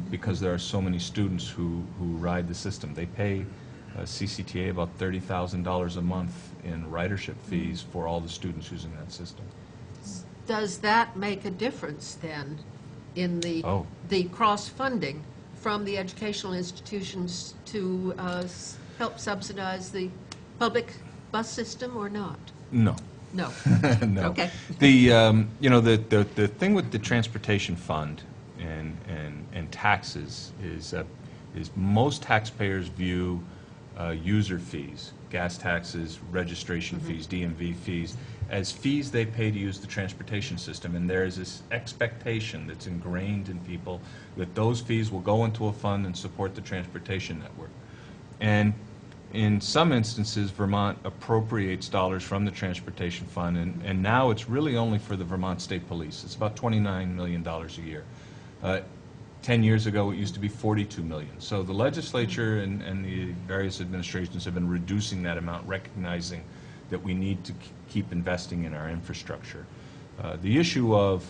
because there are so many students who ride the system. They pay CCTA about $30,000 a month in ridership fees for all the students using that system.
Does that make a difference then in the
Oh.
the cross-funding from the educational institutions to help subsidize the public bus system or not?
No.
No.
No.
Okay.
The thing with the transportation fund and taxes is most taxpayers view user fees, gas taxes, registration fees, DMV fees, as fees they pay to use the transportation system. And there is this expectation that's ingrained in people that those fees will go into a fund and support the transportation network. And in some instances, Vermont appropriates dollars from the transportation fund, and now it's really only for the Vermont State Police. It's about $29 million a year. 10 years ago, it used to be $42 million. So the legislature and the various administrations have been reducing that amount, recognizing that we need to keep investing in our infrastructure. The issue of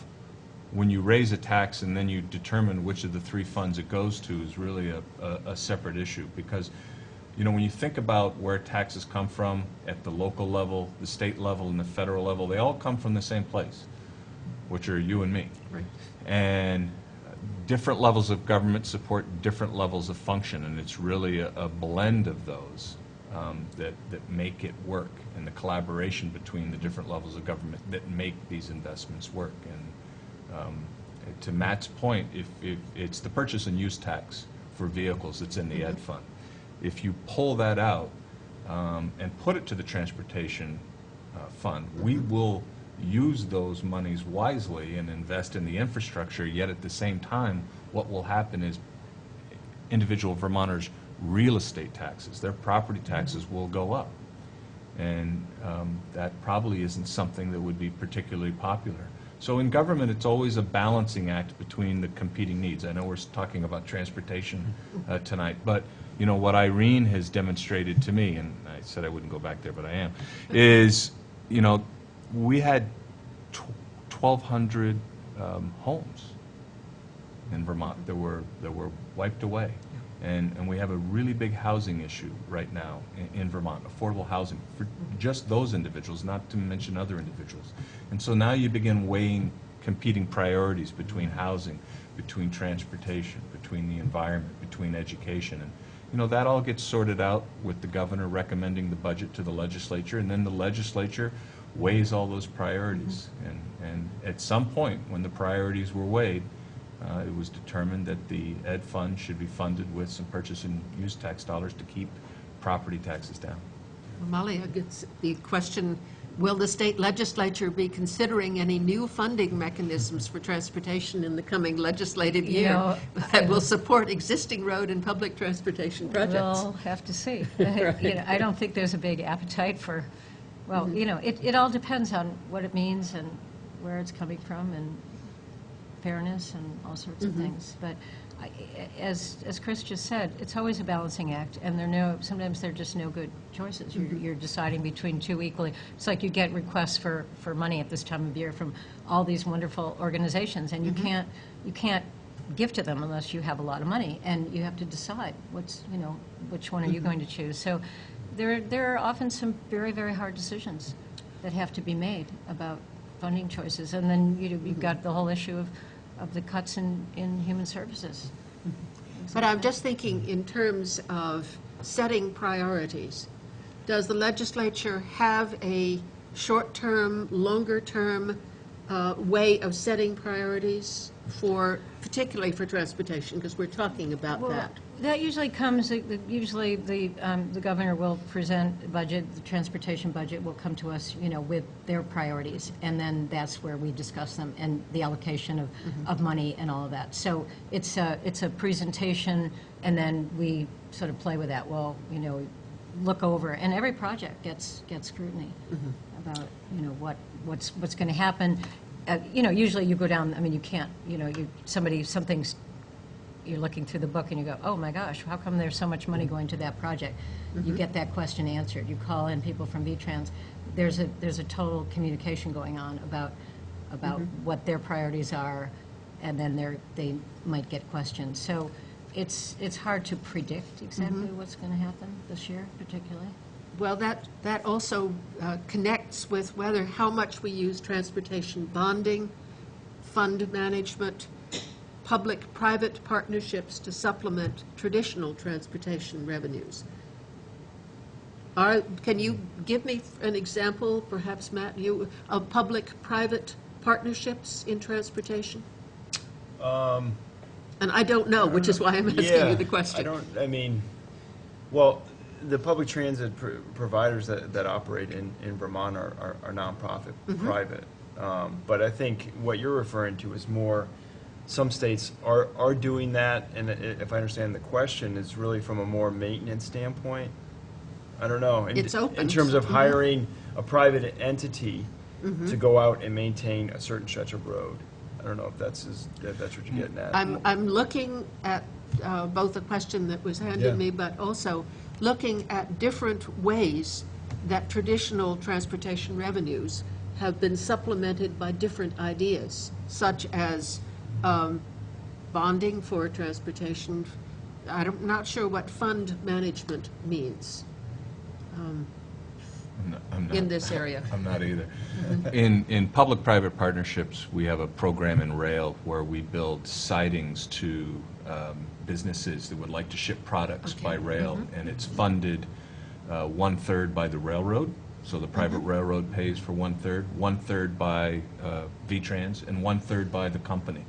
when you raise a tax and then you determine which of the three funds it goes to is really a separate issue, because when you think about where taxes come from at the local level, the state level, and the federal level, they all come from the same place, which are you and me.
Right.
And different levels of government support different levels of function, and it's really a blend of those that make it work, and the collaboration between the different levels of government that make these investments work. And to Matt's point, if it's the purchase and use tax for vehicles that's in the ed fund, if you pull that out and put it to the transportation fund, we will use those monies wisely and invest in the infrastructure, yet at the same time, what will happen is individual Vermonters' real estate taxes, their property taxes will go up. And that probably isn't something that would be particularly popular. So in government, it's always a balancing act between the competing needs. I know we're talking about transportation tonight, but what Irene has demonstrated to me, and I said I wouldn't go back there, but I am, is, we had 1,200 homes in Vermont that were wiped away. And we have a really big housing issue right now in Vermont, affordable housing for just those individuals, not to mention other individuals. And so now you begin weighing competing priorities between housing, between transportation, between the environment, between education. And that all gets sorted out with the governor recommending the budget to the legislature, and then the legislature weighs all those priorities. And at some point, when the priorities were weighed, it was determined that the ed fund should be funded with some purchase and use tax dollars to keep property taxes down.
Molly, it's the question, will the state legislature be considering any new funding mechanisms for transportation in the coming legislative year that will support existing road and public transportation projects?
We'll have to see. I don't think there's a big appetite for, it all depends on what it means and where it's coming from and fairness and all sorts of things. But as Chris just said, it's always a balancing act, and sometimes there are just no good choices. You're deciding between two equally. It's like you get requests for money at this time of year from all these wonderful organizations, and you can't give to them unless you have a lot of money, and you have to decide which one are you going to choose. So there are often some very, very hard decisions that have to be made about funding choices, and then you've got the whole issue of the cuts in human services.
But I'm just thinking in terms of setting priorities. Does the legislature have a short-term, longer-term way of setting priorities for, particularly for transportation, because we're talking about
Well,
that.
that usually comes, usually the governor will present a budget, the transportation budget will come to us, with their priorities, and then that's where we discuss them, and the allocation of money and all of that. So it's a presentation, and then we sort of play with that. Well, look over, and every project gets scrutiny about, what's going to happen. Usually you go down, you can't, something's, you're looking through the book and you go, oh my gosh, how come there's so much money going to that project? You get that question answered. You call in people from VTrans. There's a total communication going on about what their priorities are, and then they might get questions. So it's hard to predict exactly what's going to happen this year, particularly.
Well, that also connects with how much we use transportation bonding, fund management, public-private partnerships to supplement traditional transportation revenues. Can you give me an example, perhaps, Matt, of public-private partnerships in transportation? And I don't know, which is why I'm asking you the question.
Well, the public transit providers that operate in Vermont are nonprofit, private. But I think what you're referring to is more, some states are doing that, and if I understand the question, it's really from a more maintenance standpoint. I don't know.
It's open.
In terms of hiring a private entity to go out and maintain a certain stretch of road. I don't know if that's what you're getting at.
I'm looking at both the question that was handed me, but also looking at different ways that traditional transportation revenues have been supplemented by different ideas, such as bonding for transportation. I'm not sure what fund management means
I'm not,
in this area.
I'm not either. In public-private partnerships, we have a program in rail where we build sidings to businesses that would like to ship products by rail, and it's funded 1/3 by the railroad, so the private railroad pays for 1/3, 1/3 by VTrans, and 1/3 by the company.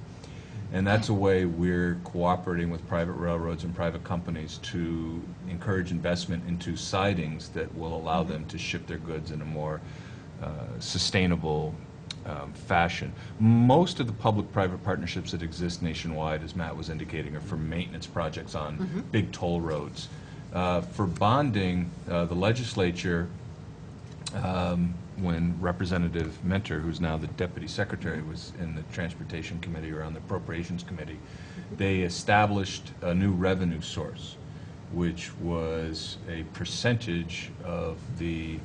And that's a way we're cooperating with private railroads and private companies to encourage investment into sidings that will allow them to ship their goods in a more sustainable fashion. Most of the public-private partnerships that exist nationwide, as Matt was indicating, are for maintenance projects on big toll roads. For bonding, the legislature, when Representative Mentor, who's now the Deputy Secretary, was in the Transportation Committee or on the Appropriations Committee, they established a new revenue source, which was a percentage of the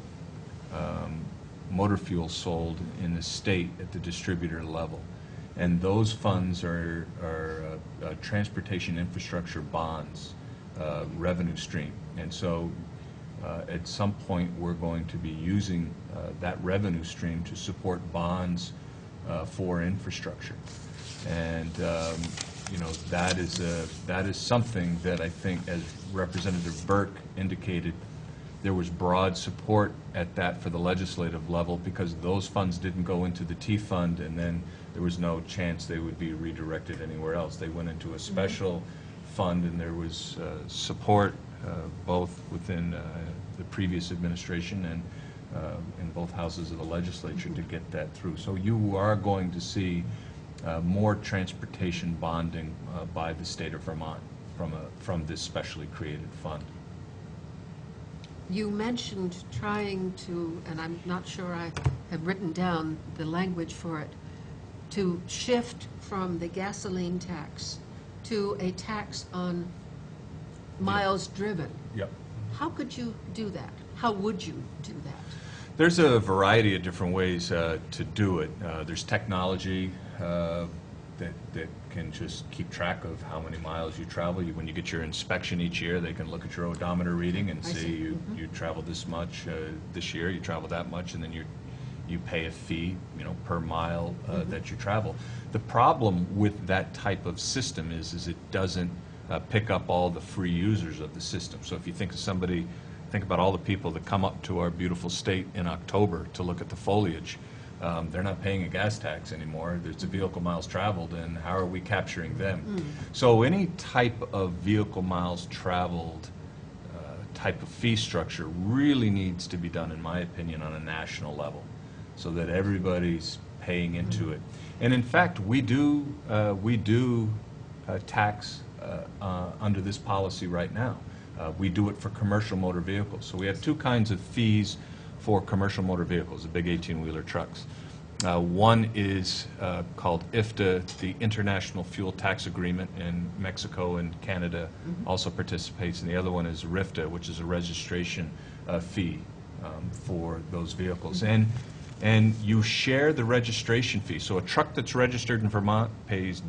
motor fuel sold in the state at the distributor level. And those funds are transportation infrastructure bonds revenue stream. And so at some point, we're going to be using that revenue stream to support bonds for infrastructure. And that is something that I think, as Representative Burke indicated, there was broad support at that for the legislative level, because those funds didn't go into the T fund, and then there was no chance they would be redirected anywhere else. They went into a special fund, and there was support both within the previous administration and in both houses of the legislature to get that through. So you are going to see more transportation bonding by the state of Vermont from this specially created fund.
You mentioned trying to, and I'm not sure I have written down the language for it, to shift from the gasoline tax to a tax on miles driven.
Yep.
How could you do that? How would you do that?
There's a variety of different ways to do it. There's technology that can just keep track of how many miles you travel. When you get your inspection each year, they can look at your odometer reading and see you traveled this much this year, you traveled that much, and then you pay a fee, per mile that you travel. The problem with that type of system is it doesn't pick up all the free users of the system. So if you think about all the people that come up to our beautiful state in October to look at the foliage. They're not paying a gas tax anymore. There's a vehicle miles traveled, and how are we capturing them? So any type of vehicle miles traveled type of fee structure really needs to be done, in my opinion, on a national level, so that everybody's paying into it. And in fact, we do tax under this policy right now. We do it for commercial motor vehicles. So we have two kinds of fees for commercial motor vehicles, the big 18-wheeler trucks. One is called IFTA, the International Fuel Tax Agreement, and Mexico and Canada also participates. And the other one is RIFTA, which is a registration fee for those vehicles. And you share the registration fee. So a truck that's registered in Vermont pays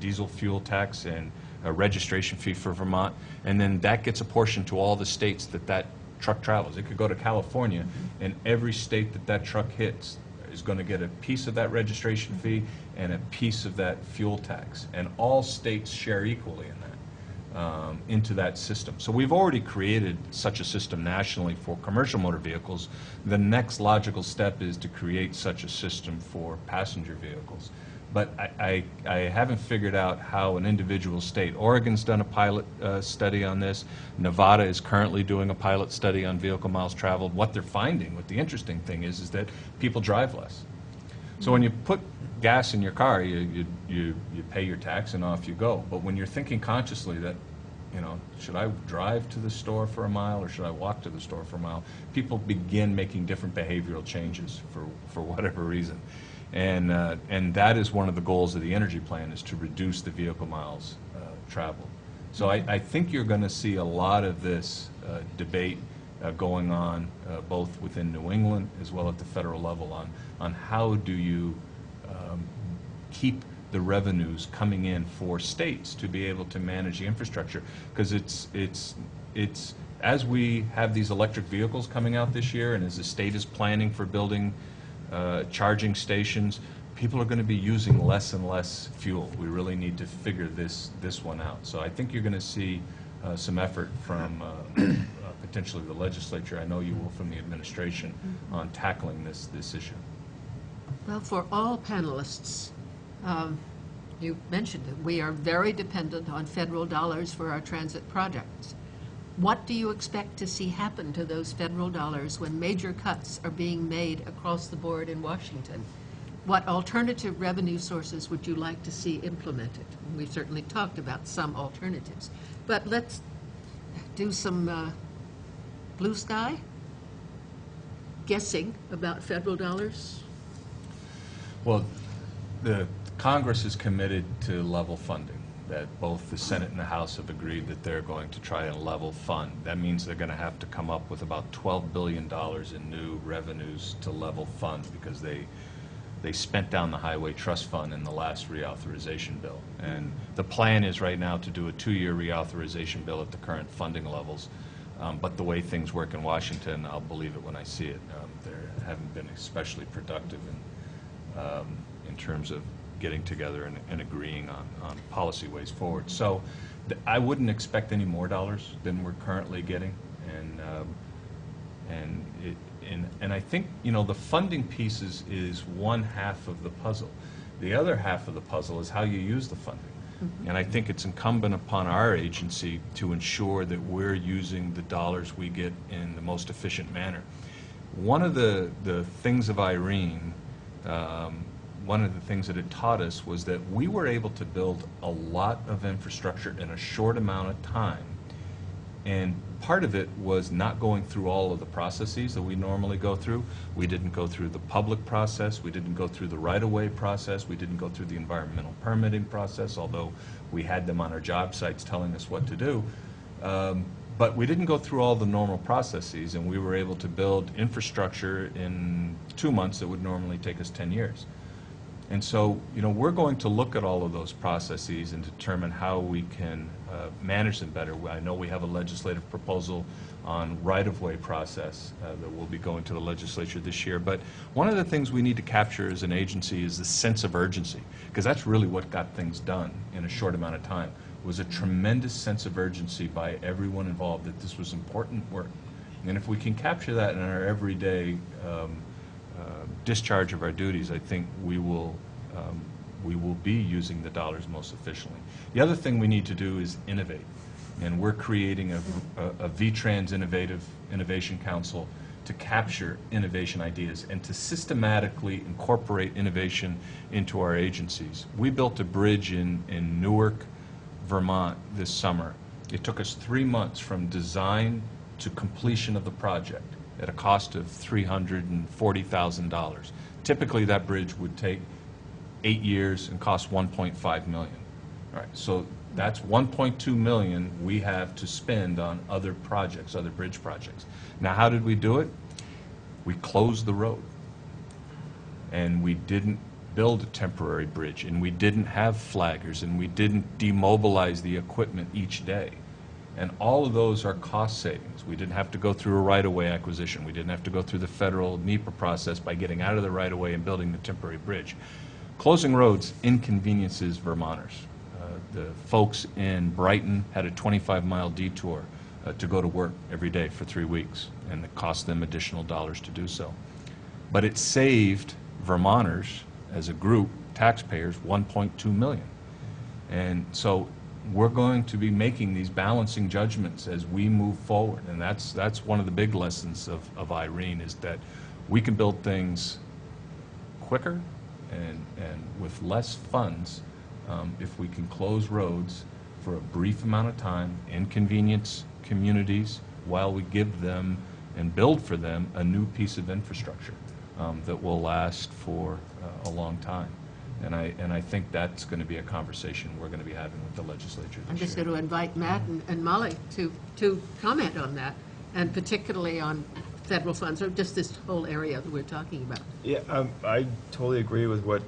diesel fuel tax and a registration fee for Vermont, and then that gets apportioned to all the states that that truck travels. It could go to California, and every state that that truck hits is going to get a piece of that registration fee and a piece of that fuel tax, and all states share equally in that, into that system. So we've already created such a system nationally for commercial motor vehicles. The next logical step is to create such a system for passenger vehicles. But I haven't figured out how an individual state. Oregon's done a pilot study on this. Nevada is currently doing a pilot study on vehicle miles traveled. What they're finding, what the interesting thing is that people drive less. So when you put gas in your car, you pay your tax and off you go. But when you're thinking consciously that, you know, should I drive to the store for a mile or should I walk to the store for a mile, people begin making different behavioral changes for whatever reason. And that is one of the goals of the energy plan, is to reduce the vehicle miles traveled. So I think you're going to see a lot of this debate going on both within New England as well at the federal level on how do you keep the revenues coming in for states to be able to manage the infrastructure. Because it's as we have these electric vehicles coming out this year, and as the state is planning for building charging stations, people are going to be using less and less fuel. We really need to figure this one out. So I think you're going to see some effort from potentially the legislature. I know you will from the administration on tackling this issue.
Well, for all panelists, you mentioned that we are very dependent on federal dollars for our transit projects. What do you expect to see happen to those federal dollars when major cuts are being made across the board in Washington? What alternative revenue sources would you like to see implemented? We've certainly talked about some alternatives, but let's do some blue sky guessing about federal dollars.
Well, the Congress is committed to level funding. That both the Senate and the House have agreed that they're going to try and level fund. That means they're going to have to come up with about $12 billion in new revenues to level fund, because they spent down the Highway Trust Fund in the last reauthorization bill. And the plan is right now to do a 2-year reauthorization bill at the current funding levels. But the way things work in Washington, I'll believe it when I see it. They haven't been especially productive in terms of getting together and agreeing on policy ways forward. So I wouldn't expect any more dollars than we're currently getting, and I think, you know, the funding piece is one half of the puzzle. The other half of the puzzle is how you use the funding. And I think it's incumbent upon our agency to ensure that we're using the dollars we get in the most efficient manner. One of the things of Irene, one of the things that it taught us was that we were able to build a lot of infrastructure in a short amount of time. And part of it was not going through all of the processes that we normally go through. We didn't go through the public process. We didn't go through the right-of-way process. We didn't go through the environmental permitting process, although we had them on our job sites telling us what to do. But we didn't go through all the normal processes, and we were able to build infrastructure in 2 months that would normally take us 10 years. And so, you know, we're going to look at all of those processes and determine how we can manage them better. I know we have a legislative proposal on right-of-way process that will be going to the legislature this year. But one of the things we need to capture as an agency is the sense of urgency, because that's really what got things done in a short amount of time. It was a tremendous sense of urgency by everyone involved that this was important work. And if we can capture that in our everyday discharge of our duties, I think we will be using the dollars most efficiently. The other thing we need to do is innovate, and we're creating a VTrans Innovation Council to capture innovation ideas and to systematically incorporate innovation into our agencies. We built a bridge in Newark, Vermont this summer. It took us 3 months from design to completion of the project at a cost of $340,000. Typically, that bridge would take 8 years and cost $1.5 million. All right, so that's $1.2 million we have to spend on other projects, other bridge projects. Now, how did we do it? We closed the road, and we didn't build a temporary bridge, and we didn't have flaggers, and we didn't demobilize the equipment each day. And all of those are cost savings. We didn't have to go through a right-of-way acquisition. We didn't have to go through the federal NEPA process by getting out of the right-of-way and building the temporary bridge. Closing roads inconveniences Vermonters. The folks in Brighton had a 25-mile detour to go to work every day for 3 weeks, and it cost them additional dollars to do so. But it saved Vermonters, as a group, taxpayers, $1.2 million. And so we're going to be making these balancing judgments as we move forward, and that's one of the big lessons of Irene, is that we can build things quicker and with less funds if we can close roads for a brief amount of time, inconvenience communities, while we give them and build for them a new piece of infrastructure that will last for a long time. And I think that's going to be a conversation we're going to be having with the legislature this
I'm just
year.
going to invite Matt and Molly to comment on that, and particularly on federal funds, or just this whole area that we're talking about.
Yeah, I totally agree with what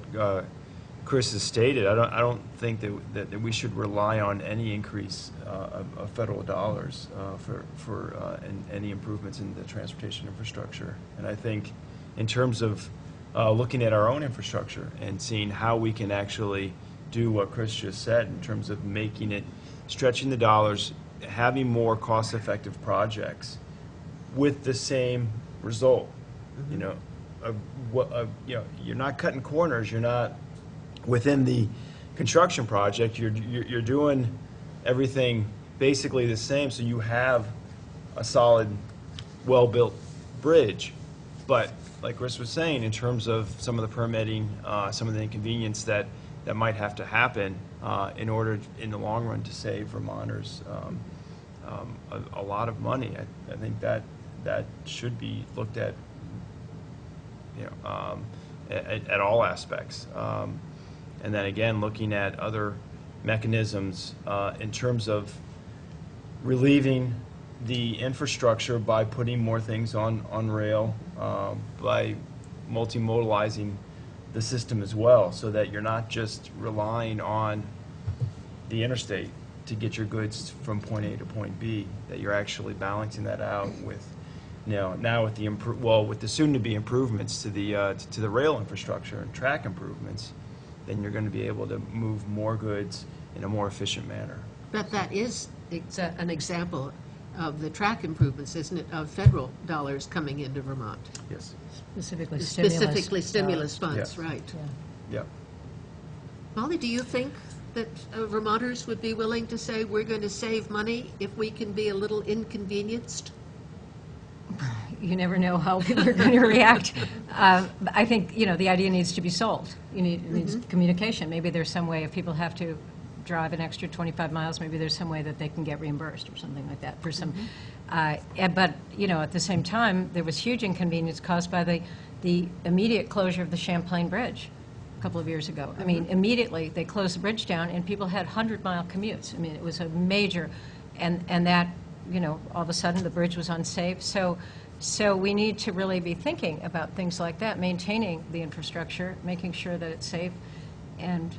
Chris has stated. I don't think that we should rely on any increase of federal dollars for any improvements in the transportation infrastructure. And I think in terms of looking at our own infrastructure and seeing how we can actually do what Chris just said in terms of making it, stretching the dollars, having more cost-effective projects with the same result. You know, you're not cutting corners. You're not within the construction project. You're doing everything basically the same, so you have a solid, well-built bridge. But like Chris was saying, in terms of some of the permitting, some of the inconvenience that might have to happen in order, in the long run, to save Vermonters a lot of money, I think that should be looked at, at all aspects. And then again, looking at other mechanisms in terms of relieving the infrastructure by putting more things on rail, by multimodalizing the system as well, so that you're not just relying on the interstate to get your goods from point A to point B, that you're actually balancing that out with, now with the with the soon-to-be improvements to the rail infrastructure and track improvements, then you're going to be able to move more goods in a more efficient manner.
But that is an example of the track improvements, isn't it, of federal dollars coming into Vermont?
Yes.
Specifically stimulus.
Specifically stimulus funds,
Yeah.
right.
Yeah.
Molly, do you think that Vermonters would be willing to say, we're going to save money if we can be a little inconvenienced?
You never know how people are going to react. I think, the idea needs to be sold. It needs communication. Maybe there's some way, if people have to drive an extra 25 miles, maybe there's some way that they can get reimbursed or something like that for some. But, at the same time, there was huge inconvenience caused by the immediate closure of the Champlain Bridge a couple of years ago. I mean, immediately they closed the bridge down and people had 100-mile commutes. I mean, it was a major, and that, all of a sudden the bridge was unsafe. So we need to really be thinking about things like that, maintaining the infrastructure, making sure that it's safe, and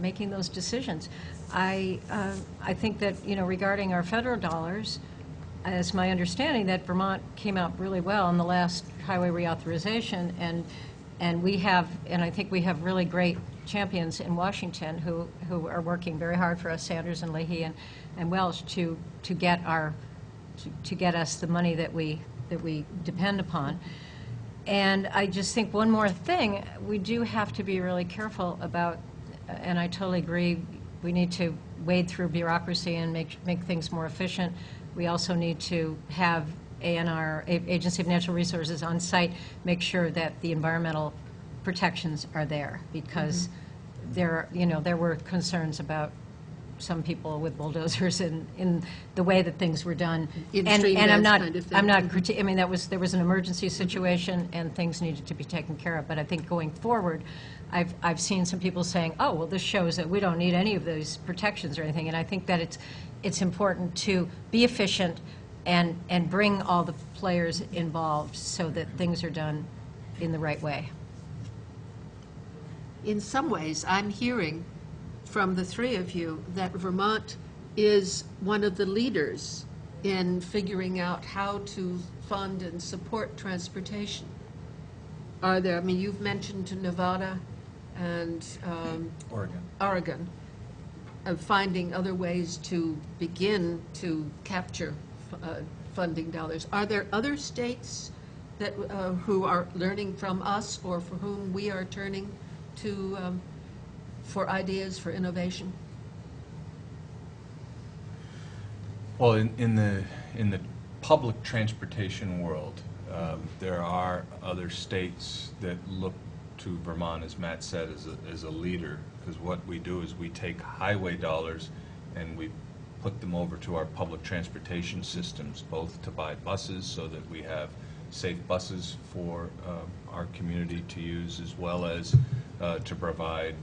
making those decisions. I think that, regarding our federal dollars, as my understanding, that Vermont came out really well in the last highway reauthorization, and I think we have really great champions in Washington who are working very hard for us, Sanders and Leahy and Welch, to get us the money that we depend upon. And I just think one more thing, we do have to be really careful about, and I totally agree, we need to wade through bureaucracy and make things more efficient. We also need to have ANR, Agency of Natural Resources, on site, make sure that the environmental protections are there, because there were concerns about some people with bulldozers in the way that things were done.
In
And
stream
I'm
beds
not,
kind of thing.
I'm not I mean, there was an emergency situation and things needed to be taken care of. But I think going forward, I've seen some people saying, oh, well, this shows that we don't need any of those protections or anything. And I think that it's important to be efficient and bring all the players involved so that things are done in the right way.
In some ways, I'm hearing from the three of you that Vermont is one of the leaders in figuring out how to fund and support transportation. Are there, I mean, you've mentioned Nevada and Oregon, of finding other ways to begin to capture funding dollars. Are there other states that who are learning from us, or for whom we are turning to for ideas for innovation?
Well, in the public transportation world, there are other states that look to Vermont, as Matt said, as a leader, because what we do is we take highway dollars and we put them over to our public transportation systems, both to buy buses so that we have safe buses for our community to use, as well as to provide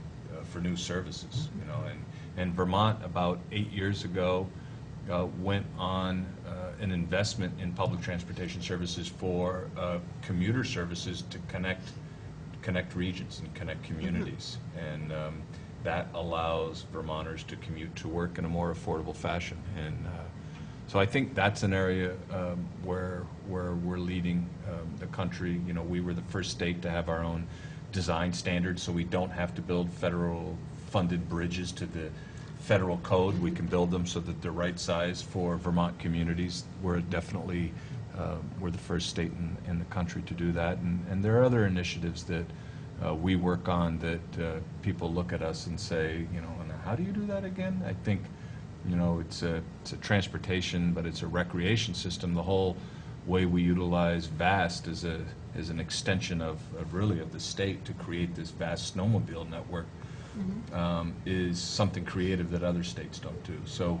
for new services. You know, and Vermont about 8 years ago went on an investment in public transportation services for commuter services to connect regions and connect communities, and that allows Vermonters to commute to work in a more affordable fashion. And so I think that's an area where we're leading the country. You know, we were the first state to have our own design standards, so we don't have to build federal funded bridges to the federal code. We can build them so that they're right size for Vermont communities. We're definitely we're the first state in the country to do that, and there are other initiatives that we work on that people look at us and say, you know, how do you do that again? I think, you know, it's a transportation, but it's a recreation system. The whole way we utilize VAST as an extension of the state to create this vast snowmobile network is something creative that other states don't do. So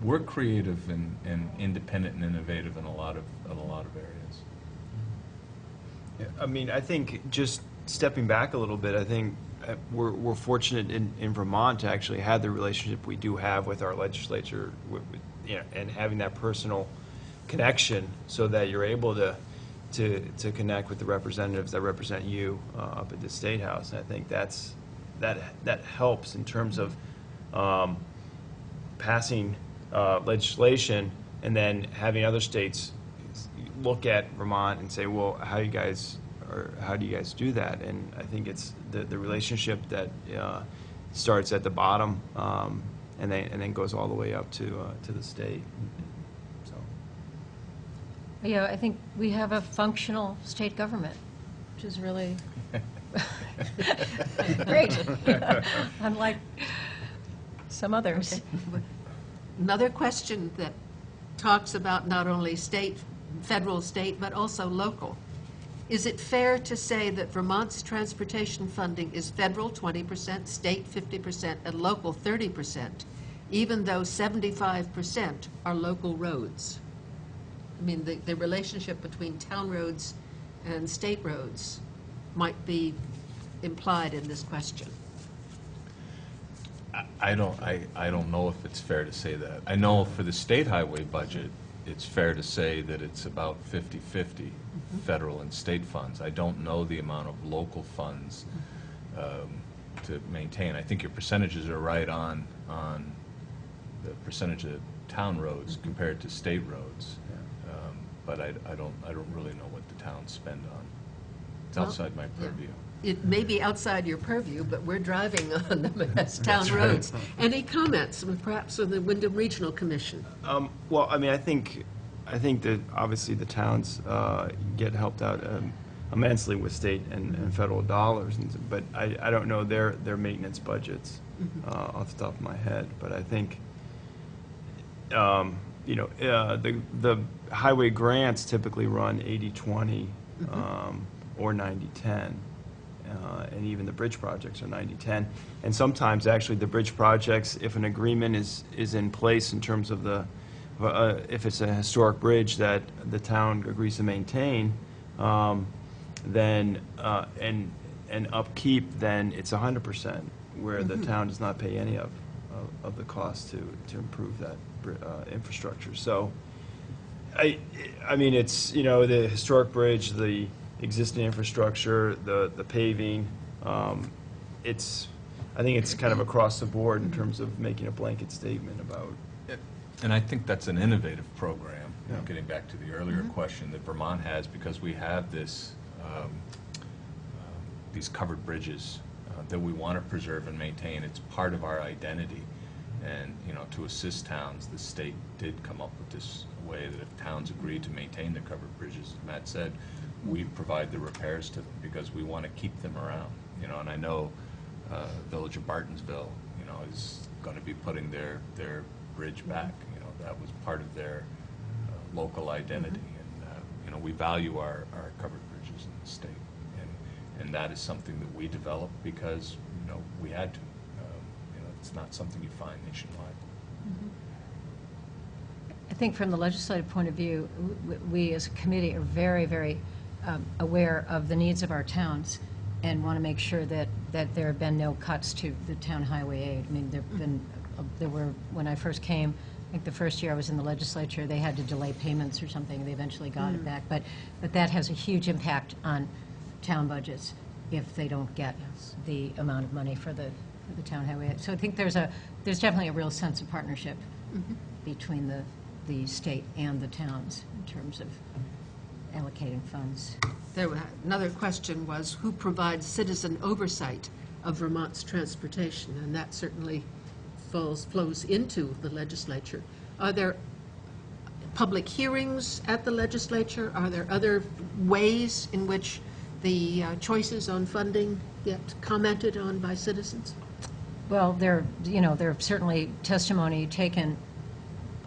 we're creative and independent and innovative in a lot of areas.
Yeah, I mean, I think just stepping back a little bit, I think we're fortunate in Vermont to actually have the relationship we do have with our legislature, you know, and having that personal connection, so that you're able to connect with the representatives that represent you up at the State House. And I think that helps in terms of passing legislation and then having other states look at Vermont and say, well, how do you guys do that? And I think it's the relationship that starts at the bottom and then goes all the way up to the state. So.
Yeah, I think we have a functional state government, which is really great, unlike some others.
Okay. Another question that talks about not only federal, state, but also local. Is it fair to say that Vermont's transportation funding is federal 20%, state 50%, and local 30%, even though 75% are local roads? I mean, the relationship between town roads and state roads might be implied in this question.
I don't know if it's fair to say that. I know for the state highway budget, it's fair to say that it's about 50-50 federal and state funds. I don't know the amount of local funds to maintain. I think your percentages are right on the percentage of town roads compared to state roads. But I don't really know what the towns spend on. It's outside my purview.
Yeah. It may be outside your purview, but we're driving on them as town roads. Any comments, perhaps, from the Wyndham Regional Commission?
Well, I mean, I think that obviously the towns get helped out immensely with state and federal dollars, but I don't know their maintenance budgets off the top of my head. But I think the highway grants typically run 80-20 or 90-10. And even the bridge projects are 90-10. And sometimes, actually, the bridge projects, if an agreement is in place in terms of the, if it's a historic bridge that the town agrees to maintain, then, and upkeep, then it's 100%, where the town does not pay any of the cost to improve that infrastructure. So, I mean, it's, the historic bridge, the existing infrastructure, the paving, I think it's kind of across the board in terms of making a blanket statement about.
And I think that's an innovative program, getting back to the earlier question that Vermont has, because we have this, these covered bridges that we want to preserve and maintain. It's part of our identity. And, to assist towns, the state did come up with this way that if towns agree to maintain the covered bridges, as Matt said, we provide the repairs to them because we want to keep them around. And I know Village of Bartonsville, is going to be putting their bridge back. That was part of their local identity. And, we value our covered bridges in the state. And that is something that we developed because, we had to. It's not something you find nationwide.
I think from the legislative point of view, we as a committee are very, very aware of the needs of our towns and want to make sure that there have been no cuts to the town highway aid. I mean, there were, when I first came, I think the first year I was in the legislature, they had to delay payments or something. They eventually got it back. But that has a huge impact on town budgets if they don't get the amount of money for the town highway. So I think there's definitely a real sense of partnership between the state and the towns in terms of allocating funds.
Another question was, who provides citizen oversight of Vermont's transportation? And that certainly flows into the legislature. Are there public hearings at the legislature? Are there other ways in which the choices on funding get commented on by citizens?
Well, there's certainly testimony taken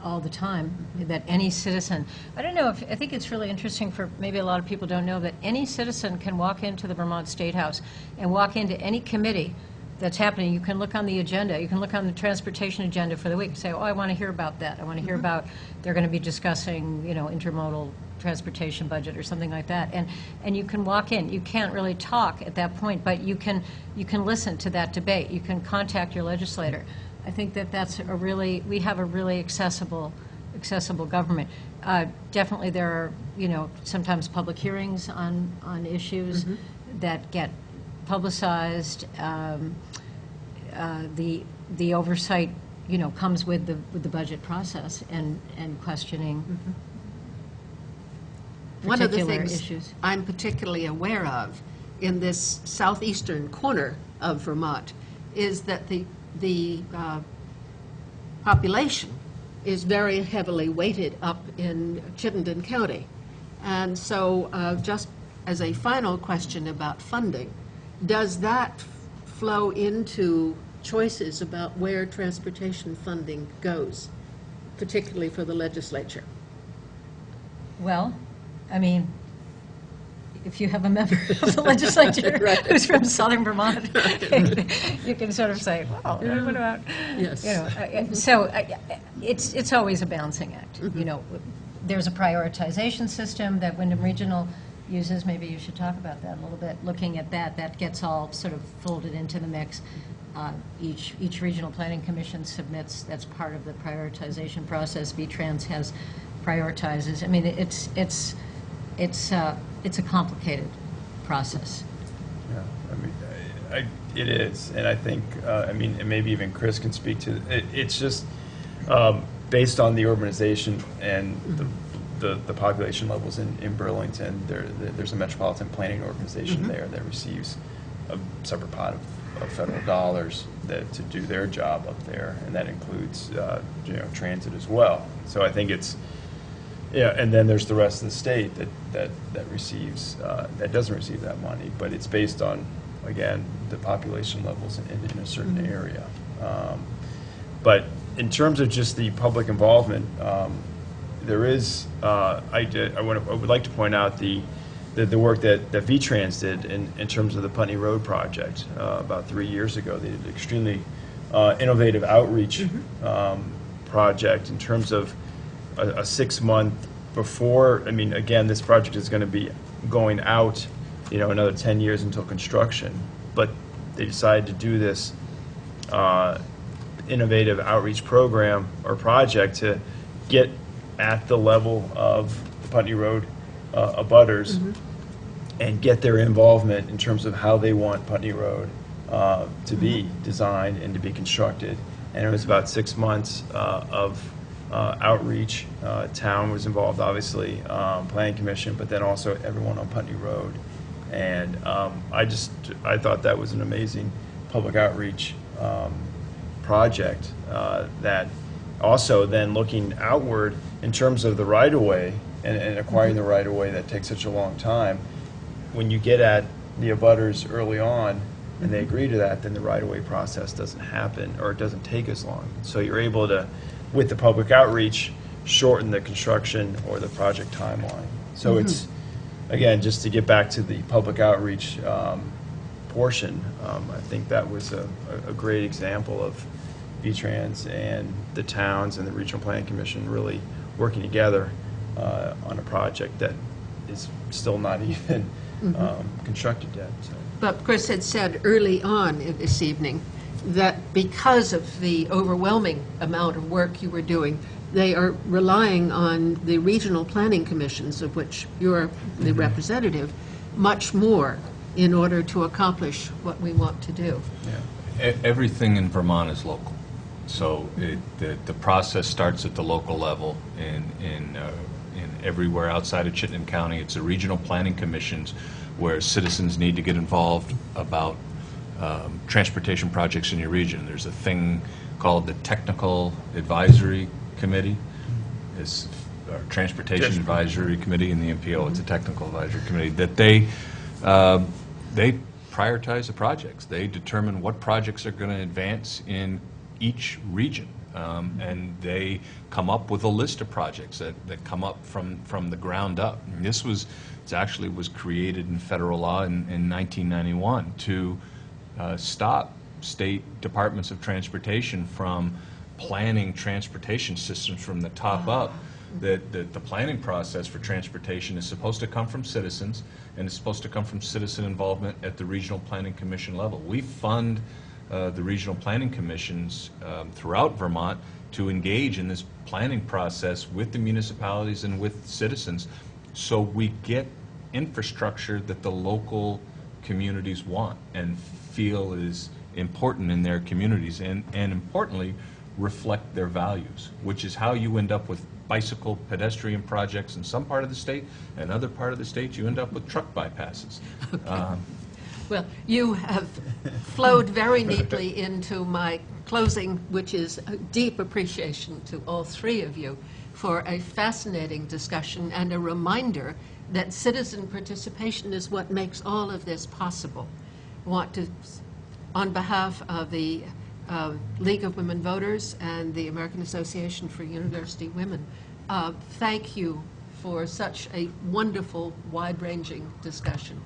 all the time that any citizen, I don't know, I think it's really interesting for maybe a lot of people don't know that any citizen can walk into the Vermont State House and walk into any committee that's happening. You can look on the agenda, you can look on the transportation agenda for the week and say, oh, I want to hear about that. I want to hear about, they're going to be discussing, intermodal transportation budget or something like that. And you can walk in. You can't really talk at that point, but you can listen to that debate. You can contact your legislator. I think we have a really accessible government. Definitely there are, sometimes public hearings on issues that get publicized. The oversight, comes with the budget process and questioning
One of the
particular
things
issues.
I'm particularly aware of in this southeastern corner of Vermont is that the population is very heavily weighted up in Chittenden County. And so just as a final question about funding, does that flow into choices about where transportation funding goes, particularly for the legislature?
Well, I mean, if you have a member of the legislature who's from southern Vermont, you can sort of say, well, what about,
Yes.
So it's always a balancing act. There's a prioritization system that Wyndham Regional uses. Maybe you should talk about that a little bit. Looking at that gets all sort of folded into the mix. Each regional planning commission submits, that's part of the prioritization process. VTrans has prioritizes. I mean, it's a complicated process.
Yeah, I mean, it is, and I think, and maybe even Chris can speak to it. It's just based on the urbanization and the population levels in Burlington. There's a metropolitan planning organization there that receives a separate pot of federal dollars to do their job up there, and that includes transit as well. So I think it's Yeah, and then there's the rest of the state that receives, that doesn't receive that money, but it's based on, again, the population levels in a certain area. But in terms of just the public involvement, there is, I would like to point out the work that VTrans did in terms of the Putney Road project about 3 years ago. They did an extremely innovative outreach project in terms of a 6-month before. I mean, again, this project is going to be going out, another 10 years until construction. But they decided to do this innovative outreach program or project to get at the level of the Putney Road abutters and get their involvement in terms of how they want Putney Road to be designed and to be constructed. And it was about 6 months of outreach. Town was involved, obviously, Planning Commission, but then also everyone on Putney Road. And I thought that was an amazing public outreach project that also then looking outward in terms of the right-of-way and acquiring the right-of-way that takes such a long time. When you get at the abutters early on and they agree to that, then the right-of-way process doesn't happen, or it doesn't take as long. So you're able to, with the public outreach, shorten the construction or the project timeline. So it's, again, just to get back to the public outreach portion, I think that was a great example of VTrans and the towns and the Regional Planning Commission really working together on a project that is still not even constructed yet. So.
But Chris had said early on this evening that because of the overwhelming amount of work you were doing, they are relying on the regional planning commissions, of which you're the representative, much more in order to accomplish what we want to do.
Yeah. Everything in Vermont is local. So the process starts at the local level. In everywhere outside of Chittenden County, it's the regional planning commissions where citizens need to get involved about transportation projects in your region. There's a thing called the Technical Advisory Committee. It's our Transportation Advisory Committee in the MPO. It's a Technical Advisory Committee that they prioritize the projects. They determine what projects are going to advance in each region. And they come up with a list of projects that come up from the ground up. And this was created in federal law in 1991 to stop state departments of transportation from planning transportation systems from the top up. That the planning process for transportation is supposed to come from citizens, and it's supposed to come from citizen involvement at the regional planning commission level. We fund the regional planning commissions throughout Vermont to engage in this planning process with the municipalities and with citizens, so we get infrastructure that the local communities want and feel is important in their communities, and importantly, reflect their values, which is how you end up with bicycle pedestrian projects in some part of the state, and other part of the state you end up with truck bypasses.
Okay. Well, you have flowed very neatly into my closing, which is a deep appreciation to all three of you for a fascinating discussion and a reminder that citizen participation is what makes all of this possible. I want to, on behalf of the League of Women Voters and the American Association for University Women, thank you for such a wonderful, wide-ranging discussion.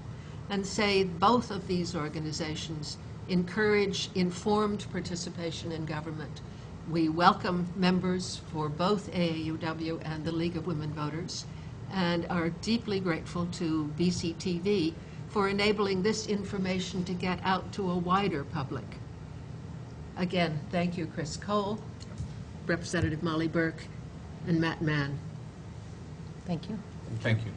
And say both of these organizations encourage informed participation in government. We welcome members for both AAUW and the League of Women Voters, and are deeply grateful to BCTV for enabling this information to get out to a wider public. Again, thank you, Chris Cole, Representative Molly Burke, and Matt Mann.
Thank you.
Thank you.